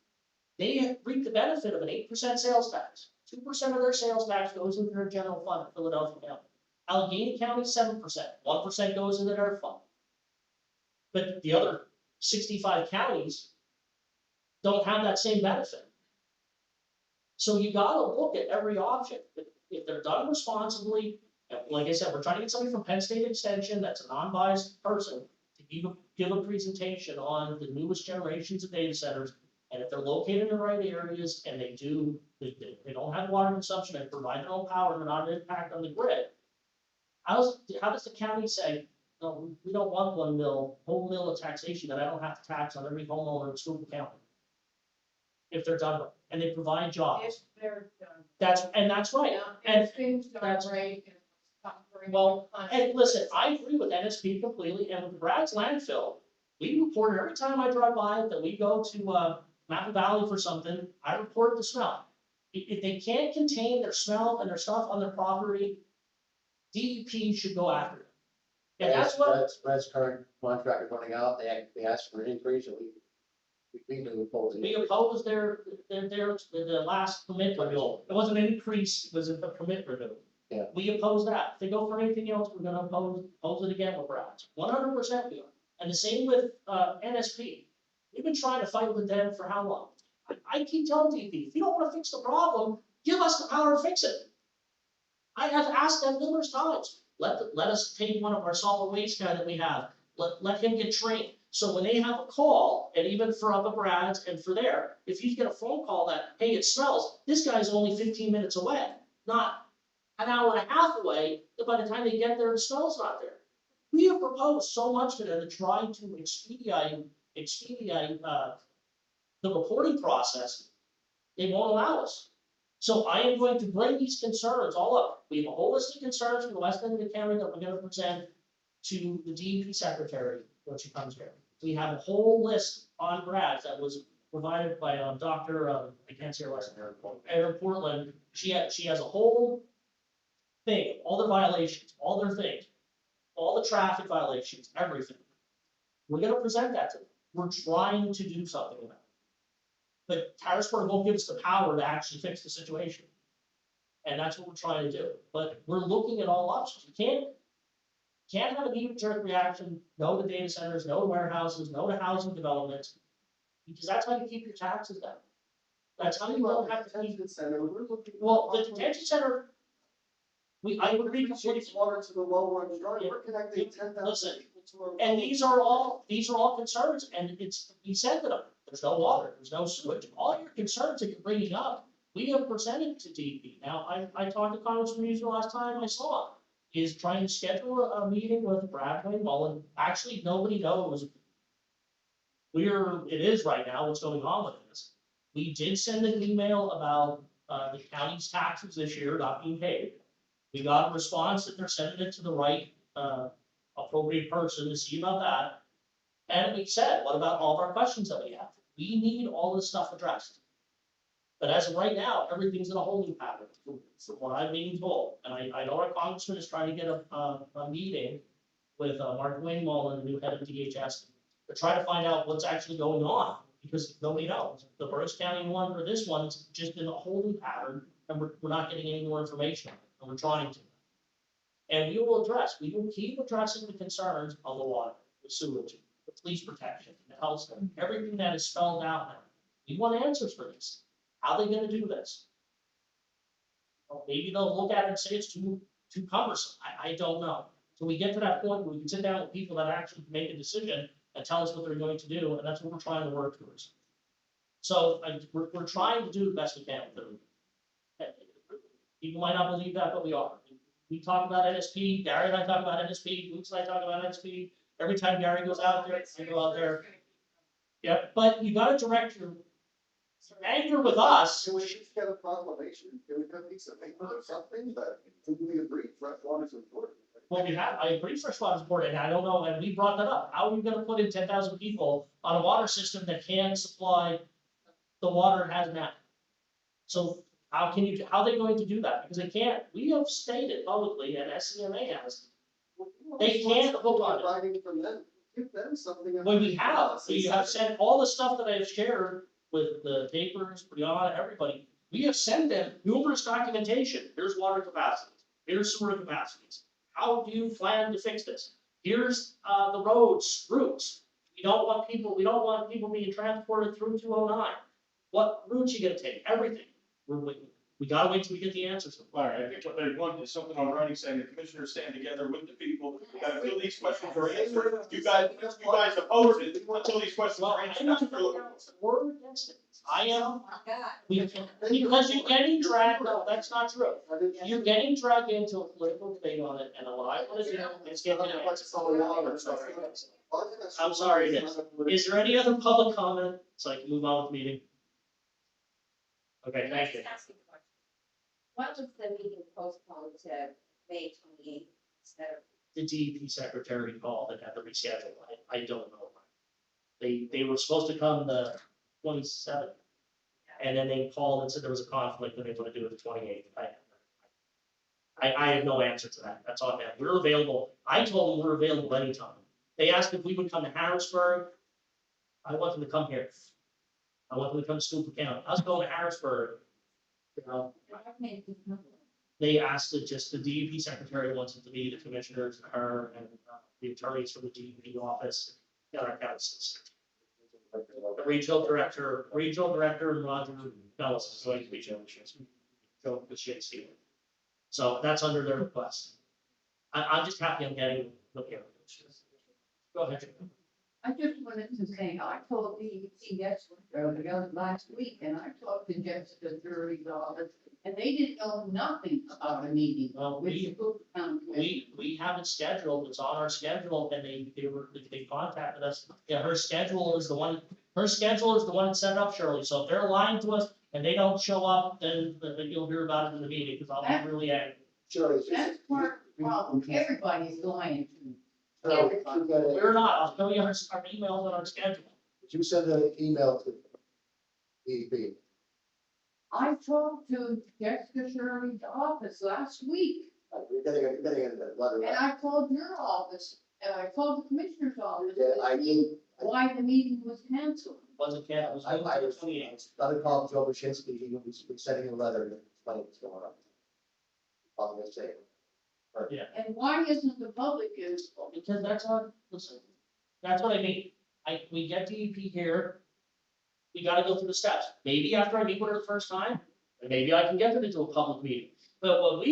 they reap the benefit of an 8% sales tax. 2% of their sales tax goes into their general fund in Philadelphia County. Allegheny County, 7%. 1% goes into their fund. But the other 65 counties don't have that same benefit. So you gotta look at every option. If they're done responsibly, and like I said, we're trying to get somebody from Penn State Extension that's a non-biased person to give a presentation on the newest generations of data centers. And if they're located in the right areas and they don't have water consumption and provide their own power, they're not an impact on the grid. How does the county say, no, we don't want whole mill of taxation that I don't have to tax on every homeowner in Schuylkill County? If they're done, and they provide jobs. If they're done. That's right. Yeah, And and things done that's- right. And suffering Well, on- and listen, I agree with NSP completely, and with Brad's landfill, we report every time I drive by that we go to Mountain Valley for something, I report the smell. If they can't contain their smell and their stuff on their property, DEP should go after it. And that's what, Brad's current contract is running out, they asked for an increase, and we need to oppose we it. opposed the last permit renewal. It wasn't an increase, it was a permit renewal. Yeah. We oppose that. If they go for anything else, we're gonna oppose it again with Brad's. 100% we are. And the same with NSP. We've been trying to fight with them for how long? I keep telling DEP, if you don't wanna fix the problem, give us the power to fix it. I have asked them numerous times, let us take one of our solid waste guy that we have, let him get trained. So when they have a call, and even for other Brads and for there, if you get a phone call that, hey, it smells, this guy's only 15 minutes away, not an hour and a half away, that by the time they get there, the smell's not there. We have proposed so much to them to try to expedite the reporting process. They won't allow us. So I am going to bring these concerns all up. We have a whole list of concerns from the west end of the county that we're going to present to the DEP secretary when she comes here. We have a whole list on Brad's that was provided by Dr. I can't say her last name, Aaron Portland. She has a whole thing, all the violations, all their things, all the traffic violations, everything. We're going to present that to them. We're trying to do something about it. But Harrisburg won't give us the power to actually fix the situation. And that's what we're trying to do. But we're looking at all options. You can't have a knee-jerk reaction, no to data centers, no to warehouses, no to housing developments, because that's how you keep your taxes down. That's how you don't have to keep. Well, the detention center, I agree completely. Water to the lower end, we're connecting 10,000 Listen, people to our. and these are all concerns, and we said to them, there's no water, there's no sewage, all your concerns that you're bringing up, we have presented to DEP. Now, I talked to Congressman Musil last time I saw him, is trying to schedule a meeting with Brad Mullen. Actually, nobody knows where it is right now, what's going on with this. We did send an email about the county's taxes this year not being paid. We got a response that they're sending it to the right appropriate person to see about that. And we said, what about all of our questions that we have? We need all this stuff addressed. But as of right now, everything's in a holding pattern, from what I'm being told. And I know our congressman is trying to get a meeting with Mark Wayne Mullen, the new head of DHS, to try to find out what's actually going on, because nobody knows. The Berks County one or this one's just in a holding pattern, and we're not getting any more information, and we're trying to. And we will keep addressing the concerns on the water, the sewage, the police protection, the health, everything that is spelled out now. We want answers for this. How are they gonna do this? Maybe they'll look at it and say it's too cumbersome. I don't know. So we get to that point where we can sit down with people that actually make a decision and tell us what they're going to do, and that's what we're trying to work towards. So we're trying to do the best we can with it. People might not believe that, but we are. We talk about NSP, Gary and I talk about NSP, Luke and I talk about NSP. Every time Gary goes out there, I go out there. Yeah, but you gotta direct your anger with us. Can we just get a proclamation? Can we get a piece of paper or something that we agree fresh water is important? Well, I agree fresh water is important, and I don't know, and we brought that up. How are you gonna put in 10,000 people on a water system that can't supply the water it has now? So how are they going to do that? Because they can't, we have stated publicly, and SCMA has, they can't hook on it. Writing from them, give them something. Well, we have sent all the stuff that I've shared with the papers, Brianna, everybody. We have sent them numerous documentation. Here's water capacities. Here's sewer capacities. How do you plan to fix this? Here's the routes. We don't want people being transported through 209. What routes you gonna take? Everything. We're waiting. We gotta wait till we get the answers. All right, I think what they want is something on writing saying the commissioners stand together with the people, we gotta fill these questions are answered. You guys oppose it until these questions Well, are I'm answered. not we're against it. I am. Because you're getting dragged, no, that's not true. You're getting dragged into a political debate on it, and what I wanna do is get an answer. I'm sorry, it is. Is there any other public comment, so I can move on with the meeting? Okay, thank you. Why was the meeting postponed to May 28th instead of? The DEP secretary called and had to reschedule. I don't know. They were supposed to come the 27th. And then they called and said there was a conflict and they want to do it the 28th. I have no answer to that. That's on them. We're available. I told them we're available anytime. They asked if we would come to Harrisburg. I want them to come here. I want them to come to Schuylkill County. Us going to Harrisburg. You know, they asked it just, the DEP secretary wants it to be the commissioners, her, and the attorneys from the DEP office, and our councils. The regional director, and Roger Bellis is going to be Joe Kuczynski. So that's under their request. I'm just happy I'm getting the here. Go ahead. I just wanted to say, I told the yesterday, last week, and I talked to Jessica Drury's office, and they didn't know nothing about a meeting Well, with the Cook County Commission. we have it scheduled, it's on our schedule, and they contacted us. Yeah, her schedule is the one that's set up, Shirley, so if they're lying to us and they don't show up, then you'll hear about it in the meeting, because I'll be really angry. That's part of the problem, everybody's lying to me. We're not, I'll show you our emails on our schedule. Did you send an email to DEP? I talked to Jessica Shirley's office last week, You're getting a letter. and I called your office, and I called the commissioner's office Yeah, to see why the meeting was canceled. Wasn't canceled, it was moved I to the was, 28th. got a call from Joe Bushinsky, he was sending a letter to explain what's going on. I'm gonna say. And why isn't the public useful? Because that's what I mean. We get DEP here. We gotta go through the steps. Maybe after I meet with her the first time, and maybe I can get them into a public meeting. But what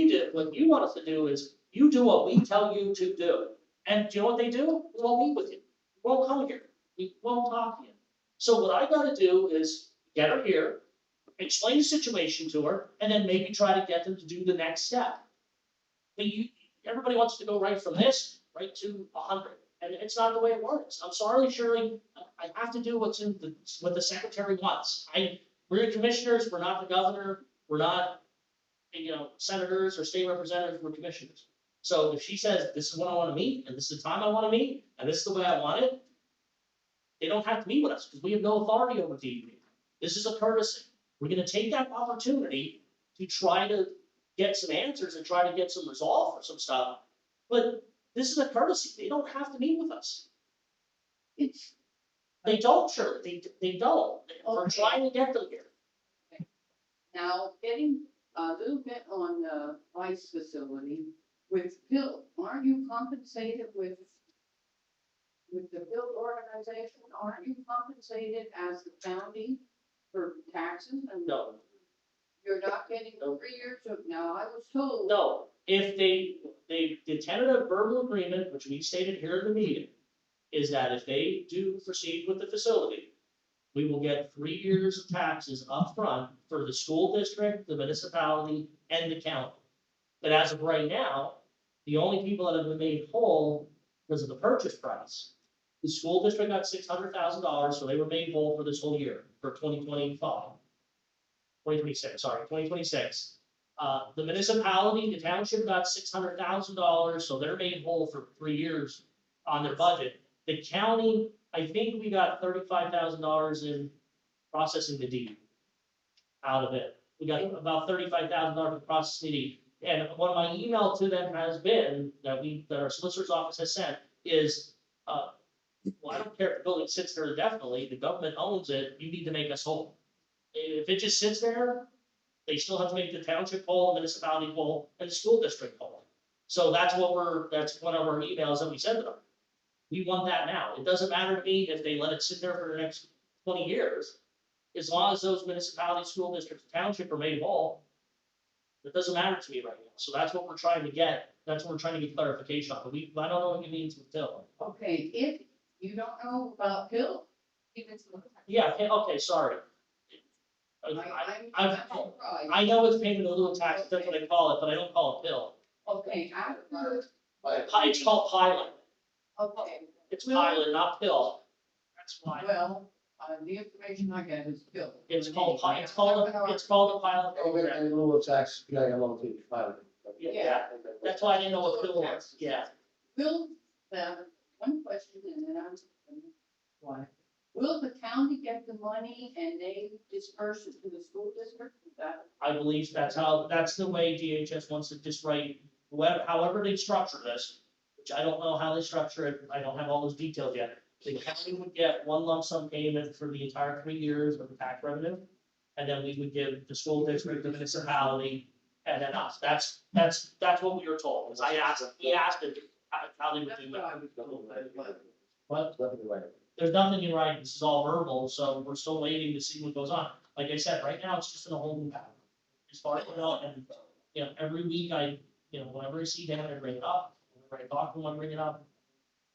you want us to do is, you do what we tell you to do. And do you know what they do? We won't meet with you. We won't come here. We won't talk to you. So what I gotta do is get her here, explain the situation to her, and then maybe try to get them to do the next step. But everybody wants to go right from this, right to 100, and it's not the way it works. I'm sorry, Shirley, I have to do what the secretary wants. We're commissioners, we're not the governor, we're not, senators or state representatives, we're commissioners. So if she says, this is when I want to meet, and this is the time I want to meet, and this is the way I want it, they don't have to meet with us, because we have no authority over DEP. This is a courtesy. We're gonna take that opportunity to try to get some answers and try to get some resolve for some stuff. But this is a courtesy. They don't have to meet with us. They don't, Shirley. They don't. We're trying to get them here. Now, getting a little bit on the ice facility with Bill, aren't you compensated with the Bill organization? Aren't you compensated as the county for taxes and? No. You're not getting 3 years of, now, I was told. No, if the tentative verbal agreement, which we stated here in the meeting, is that if they do proceed with the facility, we will get 3 years of taxes upfront for the school district, the municipality, and the county. But as of right now, the only people that have been made whole because of the purchase price, the school district got $600,000, so they were made whole for this whole year, for 2025. 2026, sorry, 2026. The municipality, the township got $600,000, so they're made whole for 3 years on their budget. The county, I think we got $35,000 in processing the deed out of it. We got about $35,000 in processing the deed. And one of my email to them has been, that our solicitor's office has sent, is, well, I don't care if the building sits there indefinitely, the government owns it, you need to make us whole. If it just sits there, they still have to make the township whole, municipality whole, and the school district whole. So that's one of our emails that we sent to them. We want that now. It doesn't matter to me if they let it sit there for the next 20 years. As long as those municipalities, school districts, township are made whole, it doesn't matter to me right now. So that's what we're trying to get. That's what we're trying to get clarification on. But I don't know what it means with Phil. Okay, if you don't know about Bill, Yeah, okay, sorry. I'm I surprised. know it's payment of little taxes, that's what I call it, but I don't call it bill. Okay, after, It's called pilot. okay, It's pilot, not pill. That's why. well, the information I get is Bill. It's called a pilot program. In lieu of tax, PILOT, pilot. Yeah. That's why I didn't know what pill was. Yeah. Bill, one question and then I'm. Why? Will the county get the money and they disperse it to the school district? Is that? I believe that's the way DHS wants to just write, however they structure this, which I don't know how they structure it. I don't have all those details yet. The county would get one lump sum payment for the entire 3 years of the tax revenue. And then we would give the school district, the municipality, and then us. That's what we were told. Because he asked it, how they would do that. What? There's nothing in writing. This is all verbal, so we're still waiting to see what goes on. Like I said, right now, it's just in a holding pattern. As far as I know, and, every week whenever I see Dan, I bring it up. Whenever I talk to him, I bring it up.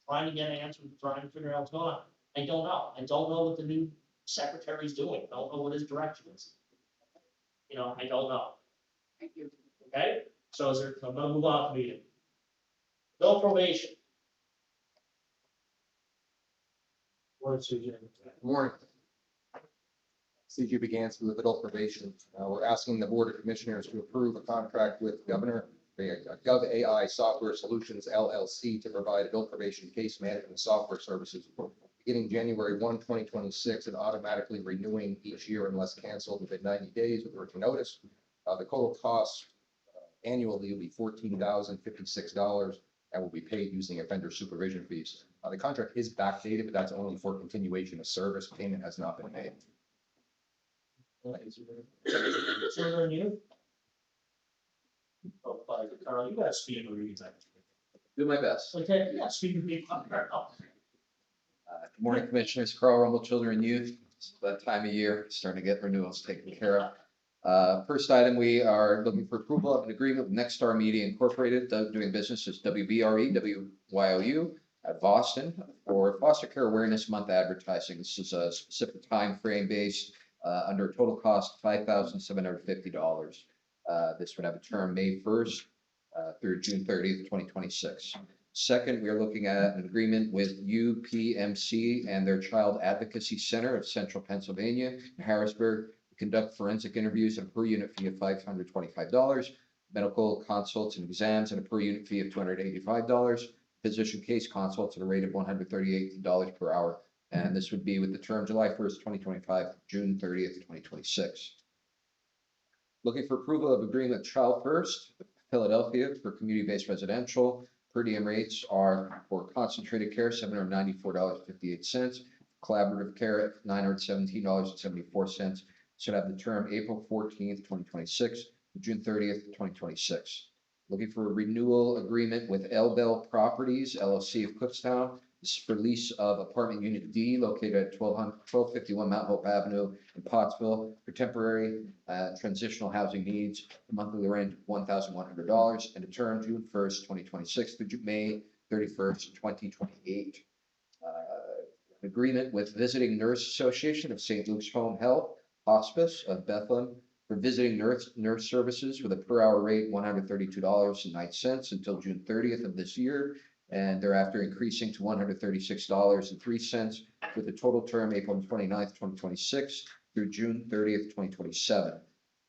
Trying to get an answer, trying to figure out what's going on. I don't know. I don't know what the new secretary's doing. I don't know what his direction is. I don't know. Thank you. Okay? So I'm gonna move on to the meeting. No probation. Morning. CG Begansky with adult probation. We're asking the Board of Commissioners to approve a contract with Gov AI Software Solutions LLC to provide adult probation case management software services beginning January 1, 2026, and automatically renewing each year unless canceled within 90 days with written notice. The total cost annually will be $14,056 and will be paid using offender supervision fees. The contract is backdated, but that's only for continuation of service. Payment has not been made. Further than you? Oh, Carl, you gotta speak to me. Do my best. Okay, yeah, speak to me. Good morning, Commissioners. Carl Rumble, Children and Youth. It's that time of year, starting to get renewals taken care of. First item, we are looking for approval of an agreement with Next Star Media Incorporated, doing business as WBRE, WYOU at Boston for Foster Care Awareness Month advertising. This is a specific time frame based under a total cost of $5,750. This would have a term May 1st through June 30th, 2026. Second, we are looking at an agreement with UPMC and their Child Advocacy Center of Central Pennsylvania in Harrisburg to conduct forensic interviews at a per unit fee of $525, medical consults and exams at a per unit fee of $285, physician case consults at a rate of $138 per hour. And this would be with the term July 1st, 2025, June 30th, 2026. Looking for approval of agreement Child First, Philadelphia for community-based residential. Per diem rates are for concentrated care, $794.58. Collaborative care at $917.74. Should have the term April 14th, 2026 to June 30th, 2026. Looking for a renewal agreement with L Bell Properties, LLC of Kutztown This is for lease of apartment unit D located at 1251 Mount Hope Avenue in Pottsville for temporary transitional housing needs, monthly rent $1,100, and a term June 1st, 2026 through May 31st, 2028. Agreement with Visiting Nurse Association of St. Luke's Home Health Hospice of Bethlehem for visiting nurse services with a per hour rate $132.09 until June 30th of this year, and thereafter increasing to $136.03 with a total term April 29th, 2026 through June 30th, 2027.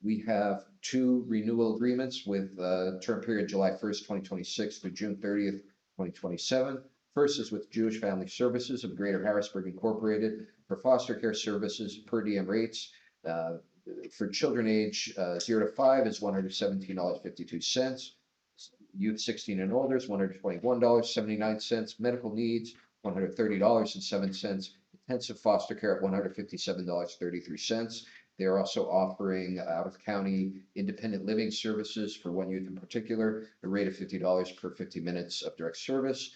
We have two renewal agreements with term period July 1st, 2026 through June 30th, 2027. First is with Jewish Family Services of Greater Harrisburg Incorporated for foster care services per diem rates. For children age 0 to 5 is $117.52. Youth 16 and older is $121.79. Medical needs, $130.07. Intensive foster care at $157.33. They are also offering out-of-county independent living services for one youth in particular, a rate of $50 per 50 minutes of direct service.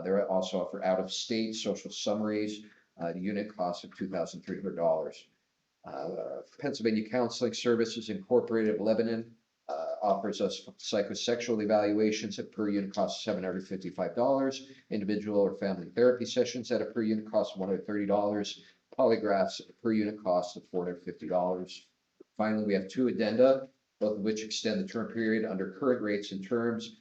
They also offer out-of-state social summaries, the unit cost of $2,300. Pennsylvania Counseling Services Incorporated of Lebanon offers us psychosexual evaluations at per unit cost of $755, individual or family therapy sessions at a per unit cost of $130, polygraphs at a per unit cost of $450. Finally, we have two addenda, both of which extend the term period under current rates and terms.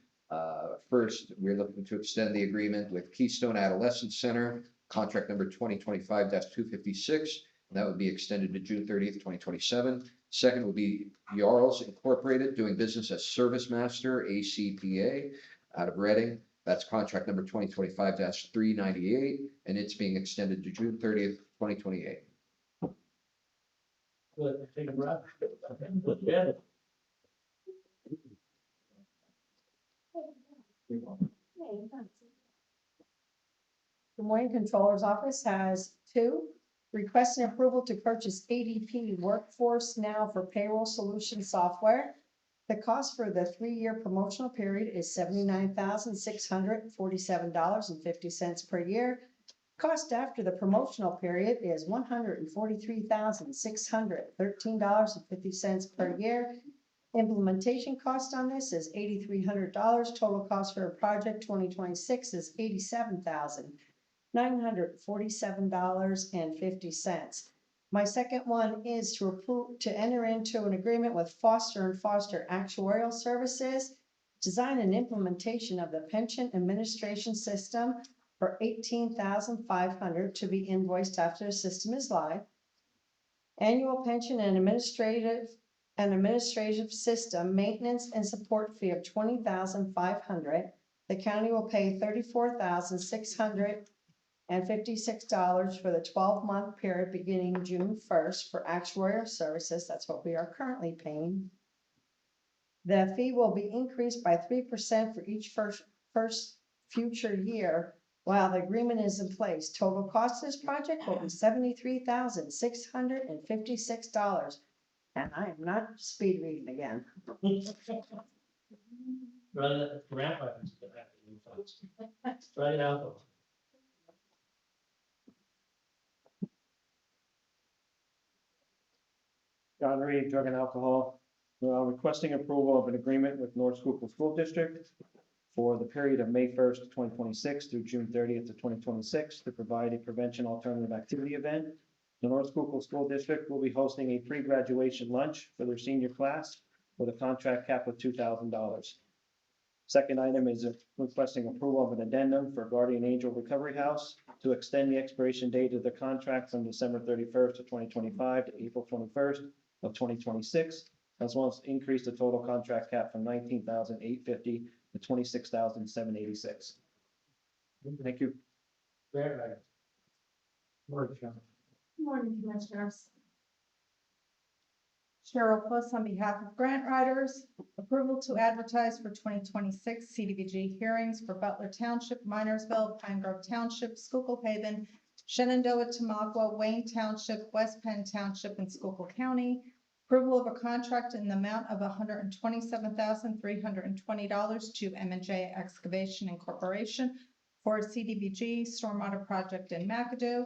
First, we're looking to extend the agreement with Keystone Adolescent Center, contract number 2025-256. That would be extended to June 30th, 2027. Second will be Yarls Incorporated, doing business as Service Master, ACPA, out of Reading. That's contract number 2025-398, and it's being extended to June 30th, 2028. Good, take a breath. Yeah. Des Moines Controller's Office has two. Requesting approval to purchase ADP Workforce Now for payroll solution software. The cost for the 3-year promotional period is $79,647.50 per year. Cost after the promotional period is $143,613.50 per year. Implementation cost on this is $8,300. Total cost for a project 2026 is $87,947.50. My second one is to enter into an agreement with Foster & Foster Actuarial Services, design and implementation of the pension administration system for $18,500 to be invoiced after the system is live. Annual pension and administrative system maintenance and support fee of $20,500. The county will pay $34,656 for the 12-month period beginning June 1st for actuarial services. That's what we are currently paying. The fee will be increased by 3% for each first future year while the agreement is in place. Total cost of this project will be $73,656. And I am not speed reading again. Run it, grant weapons. Try it out. John Reed, Drug and Alcohol, requesting approval of an agreement with North Schuylkill School District for the period of May 1st, 2026 through June 30th of 2026 to provide a prevention alternative activity event. The North Schuylkill School District will be hosting a pre-graduation lunch for their senior class with a contract cap of $2,000. Second item is requesting approval of an addendum for Guardian Angel Recovery House to extend the expiration date of the contract from December 31st of 2025 to April 21st of 2026, as well as increase the total contract cap from $19,850 to $26,786. Thank you. Very right. Word, John. Good morning, Commissioners. Cheryl Puss on behalf of grant writers. Approval to advertise for 2026 CDBG hearings for Butler Township, Minersville, Pine Grove Township, Schuylkill Haven, Shenandoah, Tamaqua, Wayne Township, West Penn Township, and Schuylkill County. Approval of a contract in the amount of $127,320 to M&J Excavation Incorporation for CDBG Stormwater Project in McAdoo.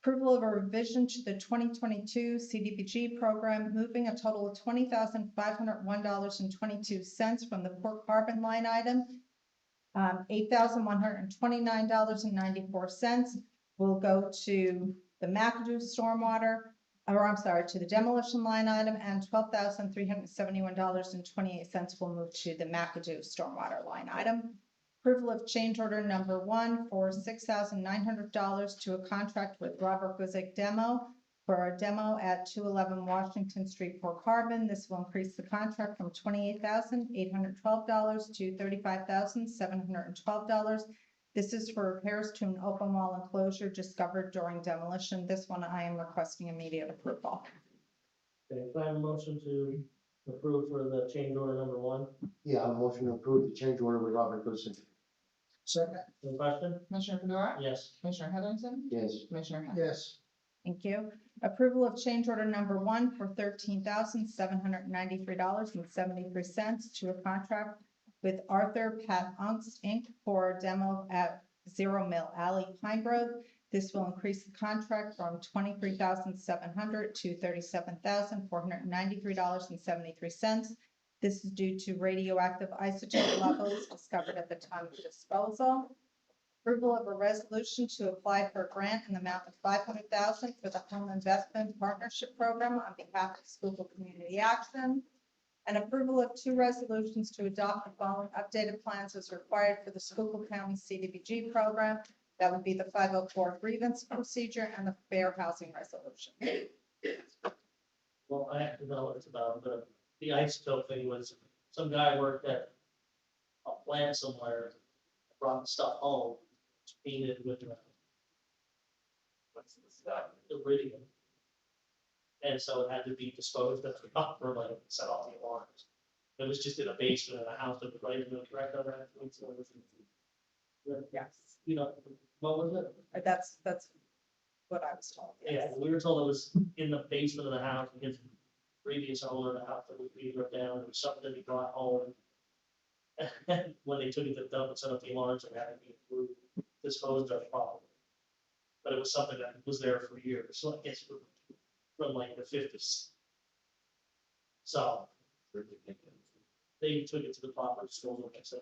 Approval of a revision to the 2022 CDBG program, moving a total of $20,501.22 from the Port Carbon line item. $8,129.94 will go to the McAdoo Stormwater, or I'm sorry, to the demolition line item, and $12,371.28 will move to the McAdoo Stormwater line item. Approval of change order number 1 for $6,900 to a contract with Robert Guzik Demo for a demo at 211 Washington Street, Port Carbon. This will increase the contract from $28,812 to $35,712. This is for repairs to an open wall enclosure discovered during demolition. This one I am requesting immediate approval. Okay, can I have a motion to approve for the change order number 1? Yeah, I'm motion to approve the change order with Robert Goodson. Second, Any question? Commissioner Fedora, Yes. Commissioner Heatherington, Yes. Commissioner Hess. yes, Thank you. Approval of change order number 1 for $13,793.73 to a contract with Arthur Pat Unks Inc. for a demo at Zero Mill Alley, Pine Grove. This will increase the contract from $23,700 to $37,493.73. This is due to radioactive isotope levels discovered at the time of disposal. Approval of a resolution to apply for a grant in the amount of $500,000 for the Home Investment Partnership Program on behalf of Schuylkill Community Action. And approval of 2 resolutions to adopt the following updated plans as required for the Schuylkill County CDBG program. That would be the 504 grievance procedure and the fair housing resolution. Well, I have to know what it's about. The isotope thing was, some guy worked at a plant somewhere, brought the stuff home, it's painted with what's the stuff? Iridium. And so it had to be disposed of for like set off the alarms. It was just in a basement in a house that was right in the correct other end. So it was- Yes, You know, what was it? that's what I was told. Yeah, Yes. we were told it was in the basement of the house, because the previous owner of the house that we ripped down, it was something that he brought home. And when they took it to the dump and set up the alarms, it had to be disposed of properly. But it was something that was there for years, so I guess from like the 50s. So they took it to the proper disposal. And said,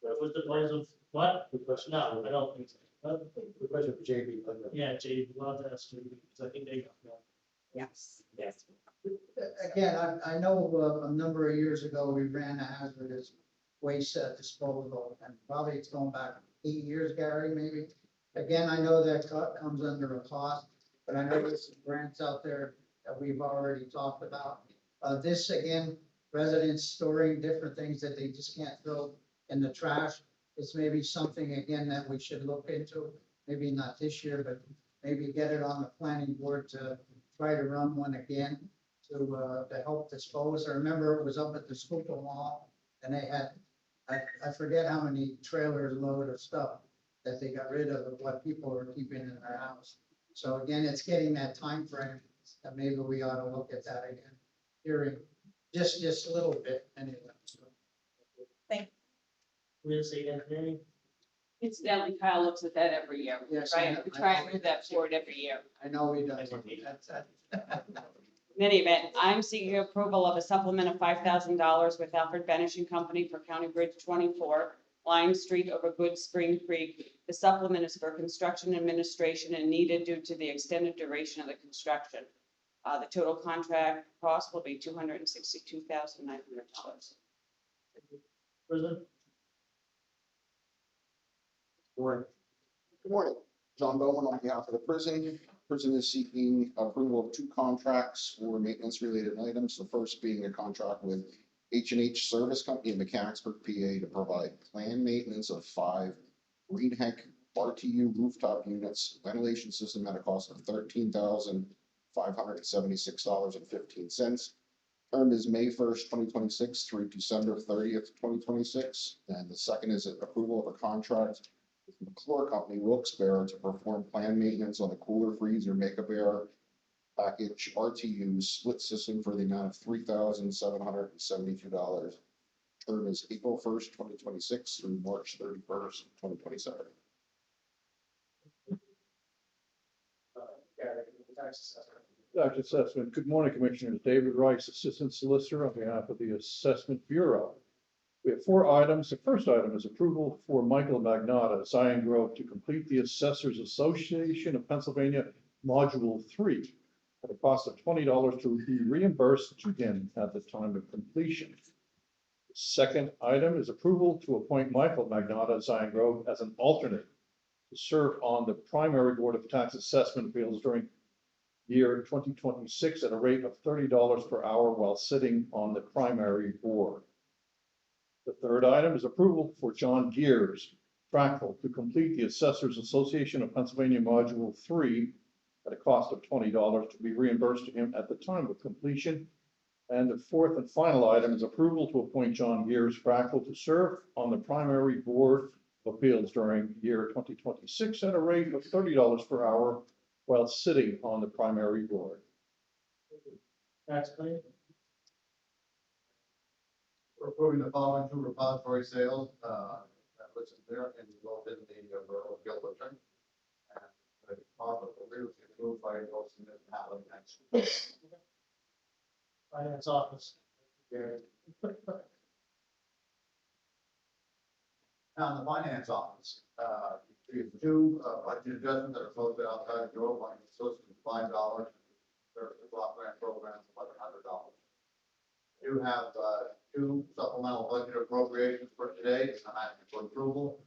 What was the cause of what? No, I don't think so. The question for JB. Yeah, Jay, we'll have to ask you, because I think they got that. Yes. Yes. again, I know a number of years ago, we ran a hazardous waste disposal, and probably it's going back 8 years, Gary, maybe. Again, I know that comes under a cost, but I know there's some grants out there that we've already talked about. This, again, residents storing different things that they just can't throw in the trash. It's maybe something, again, that we should look into, maybe not this year, but maybe get it on the planning board to try to run one again to help dispose. I remember it was up at the Schuylkill Mall, and they had, I forget how many trailers load of stuff that they got rid of what people were keeping in their house. So again, it's getting that time frame that maybe we ought to look at that again, hearing just a little bit anyway. So, Real estate engineering, Incidentally, Kyle looks at that every year, Yes, I right? know. We try and do that for it every year. I know he does. In any event, I'm seeking approval of a supplement of $5,000 with Alfred Benish and Company for County Bridge 24, Line Street over Good Spring Creek. The supplement is for construction administration and needed due to the extended duration of the construction. The total contract cost will be $262,900. prison, Good morning. John Bowman on behalf of the prison. Prison is seeking approval of 2 contracts for maintenance-related items. The first being a contract with H&H Service Company in Mechanicsburg, PA, to provide planned maintenance of 5 Greenheck RTU rooftop units, ventilation system at a cost of $13,576.15. Term is May 1st, 2026 through December 30th, 2026. And the second is approval of a contract with McClure Company, Wilkes-Barre, to perform planned maintenance on the cooler freezer Make-A-Bear package RTU split system for the amount of $3,772. term is April 1st, 2026 through March 31st, 2027. Tax Assessment. Good morning, Commissioners. David Rice, Assistant Solicitor on behalf of the Assessment Bureau. We have 4 items. The first item is approval for Michael Magnotta, Zion Grove, to complete the Assessors Association of Pennsylvania Module 3 at a cost of $20 to be reimbursed to him at the time of completion. The second item is approval to appoint Michael Magnotta, Zion Grove, as an alternate to serve on the primary Board of Tax Assessment Appeals during year 2026 at a rate of $30 per hour while sitting on the primary board. The third item is approval for John Gears, Fractal, to complete the Assessors Association of Pennsylvania Module 3 at a cost of $20 to be reimbursed to him at the time of completion. And the fourth and final item is approval to appoint John Gears, Fractal, to serve on the primary Board of Appeals during year 2026 at a rate of $30 per hour while sitting on the primary board. Tax claim. We're approving the following 2 repository sales, that listed there and involved in the Borough of Gilberton. And the department will previously approved by both municipality and school. Finance office. Now, in the finance office, we have 2 budget adjustments that are posted outside the door. One is listed at $5, service block grant program of $100. We do have 2 supplemental budget appropriations for today, for approval.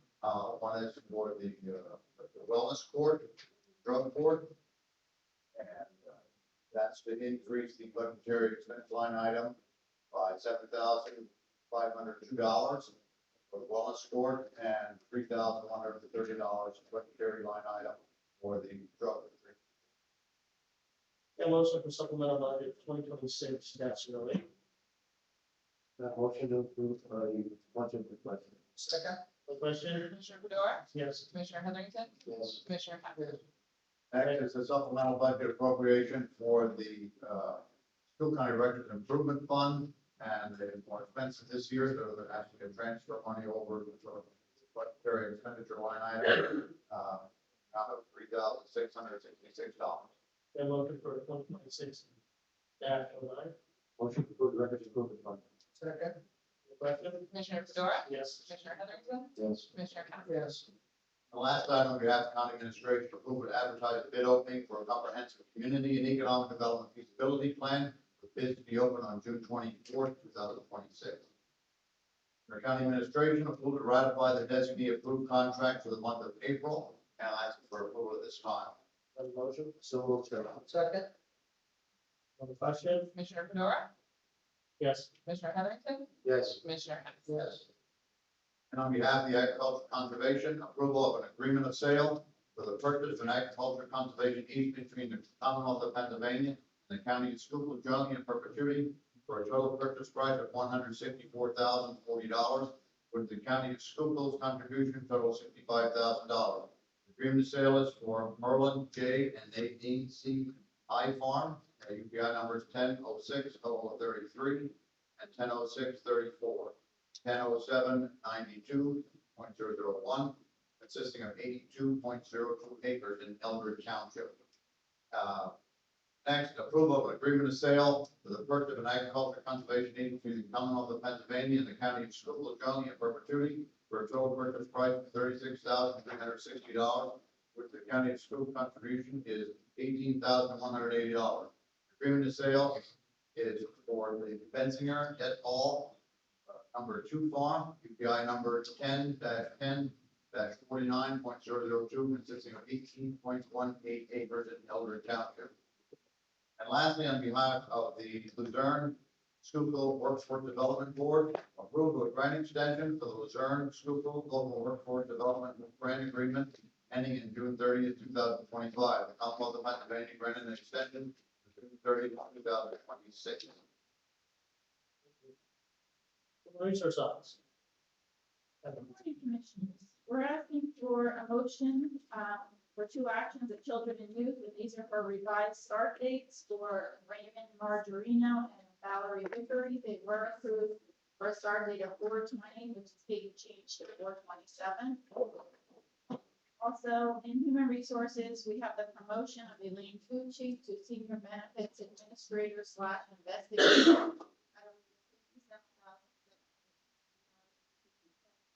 One is for the wellness court, drug court, and that's to increase the budgetary expense line item by $7,502 for the wellness court and $3,130 budgetary line item for the drug. And motion for supplemental budget 2026, that's really. Motion to approve the budget request. Second. The question? Commissioner Fedora, Yes. Commissioner Heatherington, Yes. Commissioner Hess. Next is the supplemental budget appropriation for the Schuylkill County Records Improvement Fund, and it's more expensive this year, so they're asking to transfer money over to the budgetary expenditure line item, out of $3,666. And motion for 2026 dash 09. Motion to approve the Records Improvement Fund. Second. The question? Commissioner Fedora, Yes. Commissioner Heatherington, Yes. Commissioner Hess. Yes. The last item, we have county administration to approve an advertised bid opening for a comprehensive community and economic development feasibility plan, with bids to be open on June 24th, 2026. Under county administration, approve to ratify the designee approved contract for the month of April, and I ask for approval at this time. Have a motion? So moved, Chairman. Second. On the question? Commissioner Fedora, Yes. Commissioner Heatherington, Yes. Commissioner Hess. Yes. And on behalf of the Agricultural Conservation, approval of an agreement of sale for the purchase of an agricultural conservation easement between the Commonwealth of Pennsylvania and the County of Schuylkill jointly in perpetuity for a total purchase price of $164,040, with the County of Schuylkill's contribution total $65,000. The agreement of sale is for Merlin J. and Nadine C. I Farm. UPI numbers 1006-0033 and 1006-34. 1007-92.001, consisting of 82.02 acres in Eldred Township. Next, approval of an agreement of sale for the purchase of an agricultural conservation easement between the Commonwealth of Pennsylvania and the County of Schuylkill jointly in perpetuity for a total purchase price of $36,360, which the County of Schuylkill contribution is $18,180. Agreement of sale is for the Bensinger et al. Number 2 farm, UPI number 10-10-49.002, consisting of 18.18 acres in Eldred Township. And lastly, on behalf of the Luzerne Schuylkill Workforce Development Board, approval of grant extension for the Luzerne Schuylkill Local Workforce Development Grant Agreement ending in June 30th, 2025. The Commonwealth of Pennsylvania granted an extension to June 30th, 2026. Research office. Good morning, Commissioners. We're asking for a motion for 2 actions of children and youth, and these are for revised start dates for Raymond Margarino and Valerie Vickery. They were approved for a start date of 4/20, which is being changed to 4/27. Also, in human resources, we have the promotion of Elaine Fucci to senior benefits administrator slash investigator.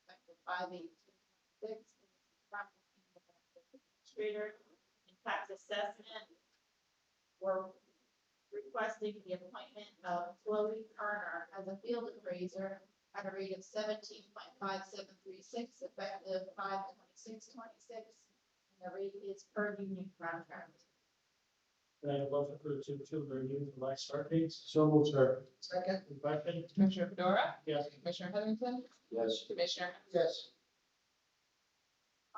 Effective 5/18/26. Administrator in tax assessment. We're requesting the appointment of Chloe Turner as a field appraiser at a rate of 17.5736, effective 5/26/26. And the rate is per union contract. Can I have a motion for the two review the last start dates? So moved, sir. Second. Any question? Commissioner Fedora, Yes. Commissioner Heatherington, Yes. Commissioner. Yes.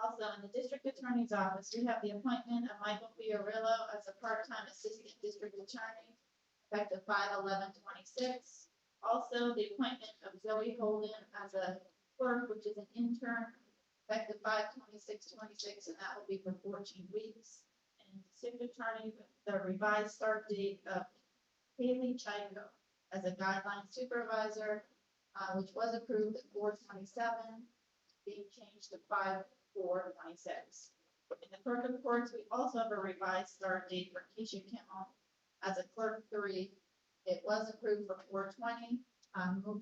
Also, in the district attorney's office, we have the appointment of Michael Fiorillo as a part-time assistant district attorney, effective 5/11/26. Also, the appointment of Zoe Holden as a clerk, which is an intern, effective 5/26/26, and that will be for 14 weeks. And district attorney, the revised start date of Haley Chico as a guideline supervisor, which was approved at 4/27, being changed to 5/4/26. In the clerk of courts, we also have a revised start date for Keisha Kimmel as a clerk 3. It was approved for 4/20,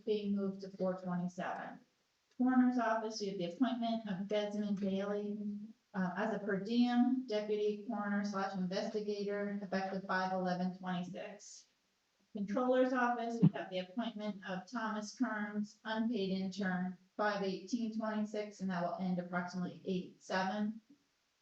being moved to 4/27. Coroner's office, we have the appointment of Desmond Bailey as a per diem deputy coroner slash investigator, effective 5/11/26. Controller's office, we have the appointment of Thomas Kearns, unpaid intern, 5/18/26, and that will end approximately 8/7.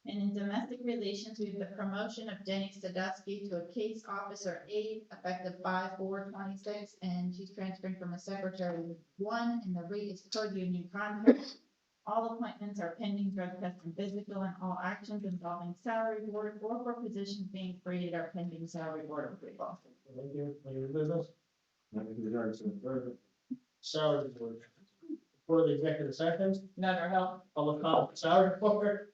And in domestic relations, we have the promotion of Jenny Sadusky to a case officer aide, effective 5/4/26, and she's transferring from a secretary 1, and the rate is per union contract. All appointments are pending drug test and physical, and all actions involving salary board or for positions being created are pending salary board approval. Thank you. Any new business? Salary board. For the executive sessions, None are held. public comment, salary board.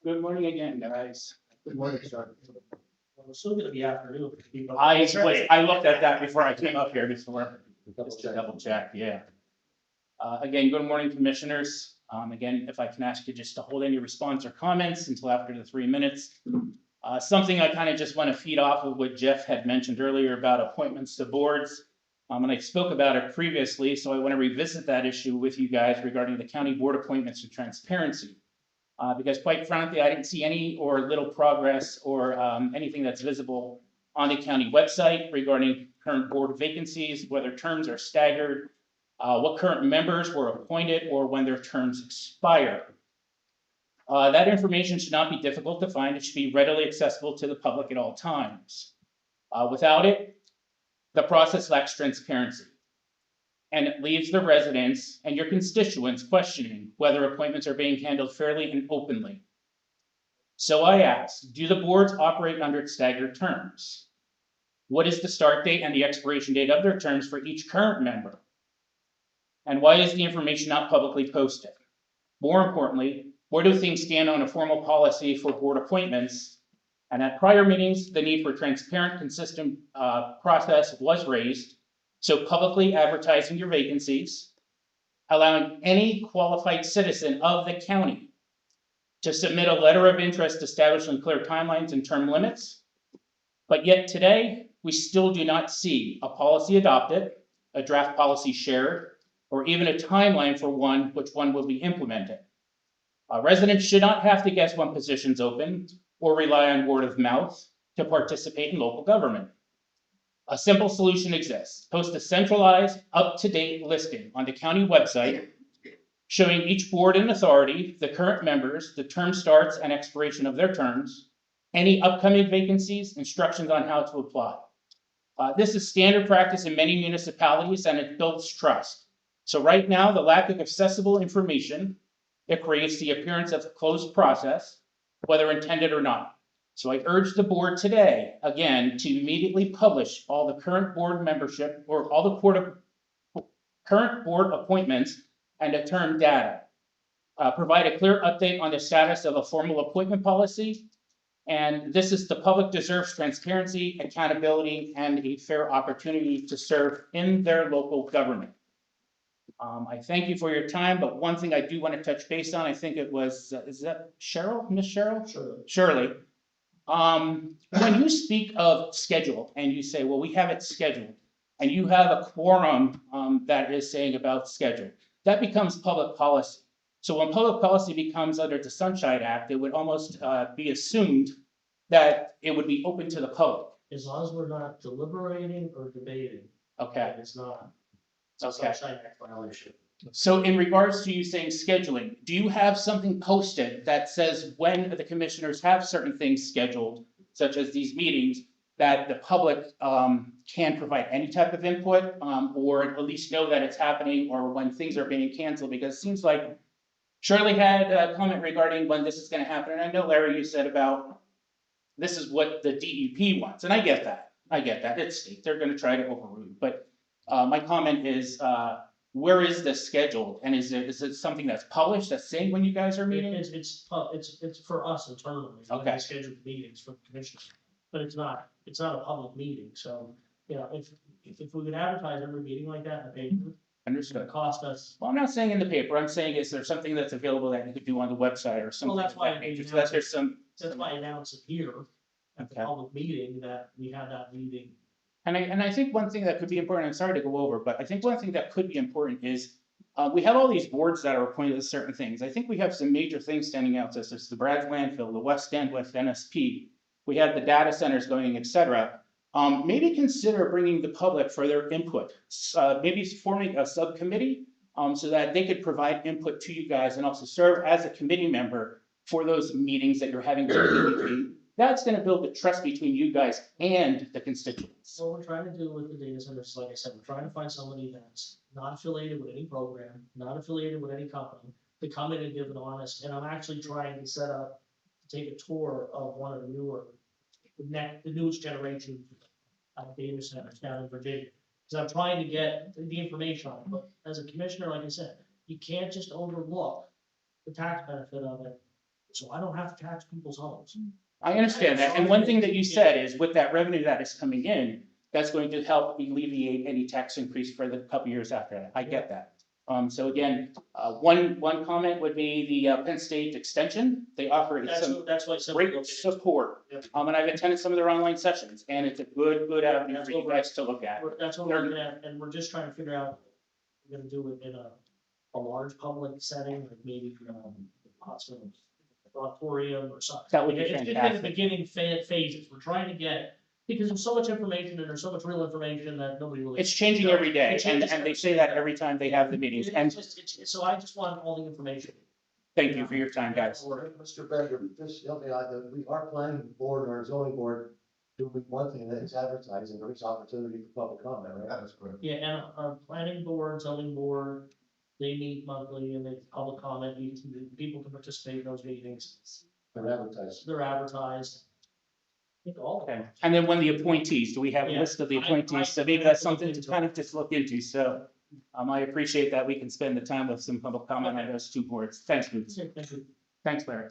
Good morning again, guys. Good morning, sir. Well, it's still gonna be afternoon. for people. I looked at that before I came up here before. Just to double check, yeah. Again, good morning, commissioners. Again, if I can ask you just to hold any response or comments until after the 3 minutes. Something I kind of just want to feed off of what Jeff had mentioned earlier about appointments to boards. And I spoke about it previously, so I want to revisit that issue with you guys regarding the county board appointments and transparency. Because quite frankly, I didn't see any or little progress or anything that's visible on the county website regarding current board vacancies, whether terms are staggered, what current members were appointed, or when their terms expire. That information should not be difficult to find. It should be readily accessible to the public at all times. Without it, the process lacks transparency. And it leaves the residents and your constituents questioning whether appointments are being handled fairly and openly. So I ask, do the boards operate under staggered terms? What is the start date and the expiration date of their terms for each current member? And why is the information not publicly posted? More importantly, where do things stand on a formal policy for board appointments? And at prior meetings, the need for transparent, consistent process was raised. So publicly advertising your vacancies, allowing any qualified citizen of the county to submit a letter of interest establishing clear timelines and term limits. But yet today, we still do not see a policy adopted, a draft policy shared, or even a timeline for which one will be implemented. Residents should not have to guess when positions open or rely on word of mouth to participate in local government. A simple solution exists. Post a centralized, up-to-date listing on the county website showing each board and authority, the current members, the term starts and expiration of their terms, any upcoming vacancies, instructions on how to apply. This is standard practice in many municipalities and it builds trust. So right now, the lack of accessible information, it creates the appearance of a closed process, whether intended or not. So I urge the board today, again, to immediately publish all the current board membership or all the current board appointments and the term data. Provide a clear update on the status of a formal appointment policy And this is the public deserves transparency, accountability, and a fair opportunity to serve in their local government. I thank you for your time, but one thing I do want to touch base on, I think it was, is that Cheryl, Miss Cheryl? Shirley. When you speak of schedule and you say, well, we have it scheduled, and you have a quorum, that is saying about schedule, that becomes public policy. So when public policy becomes under the Sunshine Act, it would almost, be assumed that it would be open to the public. As long as we're not deliberating or debating, Okay, it's not. It's a Okay. Sunshine Act violation. so in regards to you saying scheduling, do you have something posted that says when the commissioners have certain things scheduled, such as these meetings, that the public can provide any type of input, or at least know that it's happening, or when things are being canceled? Because it seems like Shirley had a comment regarding when this is gonna happen, and I know, Larry, you said about this is what the DEP wants, and I get that, it's state, they're gonna try to overrule, but my comment is, where is this scheduled, and is it something that's published, that's saying when you guys are meeting? It's for us internally. Okay. We schedule meetings for the commissioners, but it's not a public meeting, so, you know, if we could advertise every meeting like that in the paper, it's Understood. gonna cost us. Well, I'm not saying in the paper, I'm saying is there something that's available that you could do on the website or something Well, that's of why that we nature, so that there's some. That's why I announced it here at the Okay. public meeting that we had that meeting. And I think one thing that could be important, I'm sorry to go over, but I think one thing that could be important is, we have all these boards that are appointed to certain things. I think we have some major things standing out to us. There's the Brad's landfill, the West End with NSP. We have the data centers going, et cetera. Maybe consider bringing the public for their input. Maybe forming a subcommittee, so that they could provide input to you guys and also serve as a committee member for those meetings that you're having with DEP. That's gonna build the trust between you guys and the constituents. What we're trying to do with the data centers, like I said, we're trying to find somebody that's not affiliated with any program, not affiliated with any company, to come in and give an honest, and I'm actually trying to set up, to take a tour of one of the the newest generation data centers down in Virginia. Because I'm trying to get the information on it, but as a commissioner, like I said, you can't just overlook the tax benefit of it, so I don't have to tax people's homes. I understand that, and one thing that you said is with that revenue that is coming in, that's going to help alleviate any tax increase for the couple years after that. I get that. So again, one comment would be the Penn State Extension. They offer some That's why I said. great support. Yep. And I've attended some of their online sessions, and it's a good avenue for you guys to look at. That's what we're looking at, and we're just trying to figure out, we're gonna do it in a large public setting, like maybe, hospital, auditorium or something. That would be It's just in the fantastic. beginning phases, we're trying to get, because there's so much information and there's so much real information that nobody really. It's changing every day, It and changes they say that every time they have the meetings, and So I just want all the information. thank you for your time, guys. Mr. Bender, just help me out, our planning board or zoning board, do one thing that is advertising, there is opportunity for public comment, right? That is correct. Yeah, and our planning board, zoning board, they meet monthly and they public comment, people can participate in those meetings. They're advertised. They're advertised. I think all of them. And then when the appointees, do we have a Yeah, list of the I- appointees? So maybe that's something to kind of just look into, so. I appreciate that we can spend the time with some public comment on those two boards. Thanks, Boots. Okay, thank you. Thanks, Larry.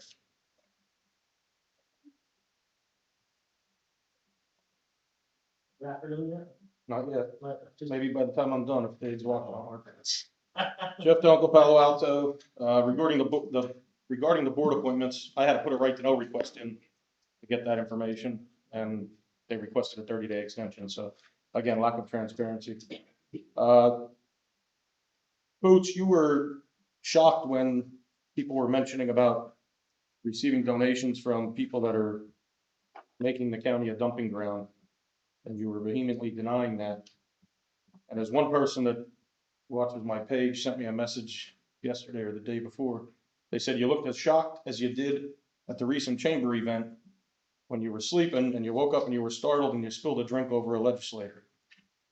Afternoon yet? Not yet. But just- Maybe by the time I'm done, if Dave's walking on. Jeff Dunkel, Palo Alto, regarding the board appointments, I had to put a right to know request in to get that information, and they requested a 30-day extension, so again, lack of transparency. Boots, you were shocked when people were mentioning about receiving donations from people that are making the county a dumping ground, and you were vehemently denying that. And as one person that watches my page sent me a message yesterday or the day before, they said you looked as shocked as you did at the recent chamber event when you were sleeping and you woke up and you were startled and you spilled a drink over a legislator.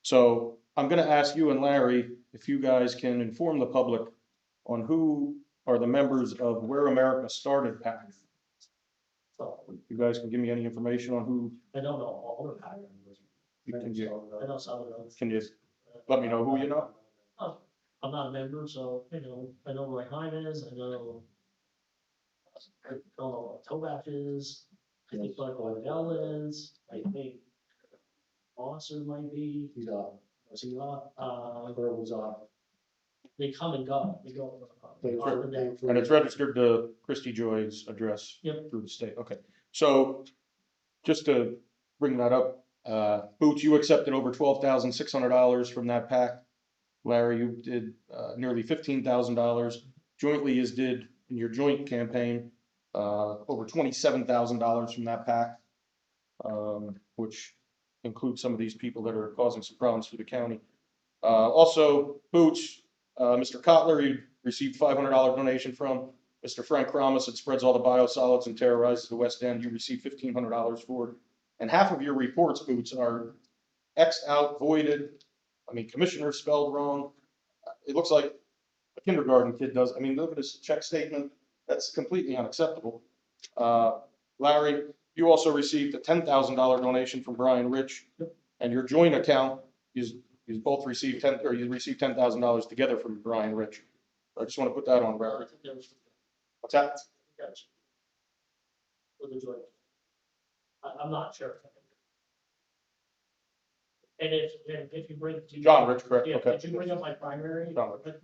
So I'm going to ask you and Larry if you guys can inform the public on who are the members of Where America Started PAC. You guys can give me any information on who. I don't know all the PAC members. I know some of them. Can you let me know who you know? Oh, I'm not a member, so, I know Roy Heim is, I know. I don't know what Toback is. I think Michael Adele is, I think Foster might be. He's off. Was he off? Or was off. They come and go, they go. They- Up and down. And it's registered to Christy Joy's address. Yep. Through the state, okay. So, just to bring that up, Boots, you accepted over $12,600 from that PAC. Larry, you did, nearly $15,000. Jointly, you did, in your joint campaign, over $27,000 from that PAC. Which includes some of these people that are causing some problems for the county. Also, Boots, Mr. Kotler, you received $500 donation from. Mr. Frank Kramas, it spreads all the biosolids and terrorizes the West End, you received $1,500 for. And half of your reports, Boots, are Xed out, voided. I mean, commissioner spelled wrong. It looks like a kindergarten kid does. I mean, look at this check statement. That's completely unacceptable. Larry, you also received a $10,000 donation from Brian Rich, and your joint account is both received you received $10,000 together from Brian Rich. I just want to put that on record. What's that? Gotcha. For the joint. I'm not sure. And if you bring. John Rich, correct, Yeah, okay. did you bring up my primary John Rich.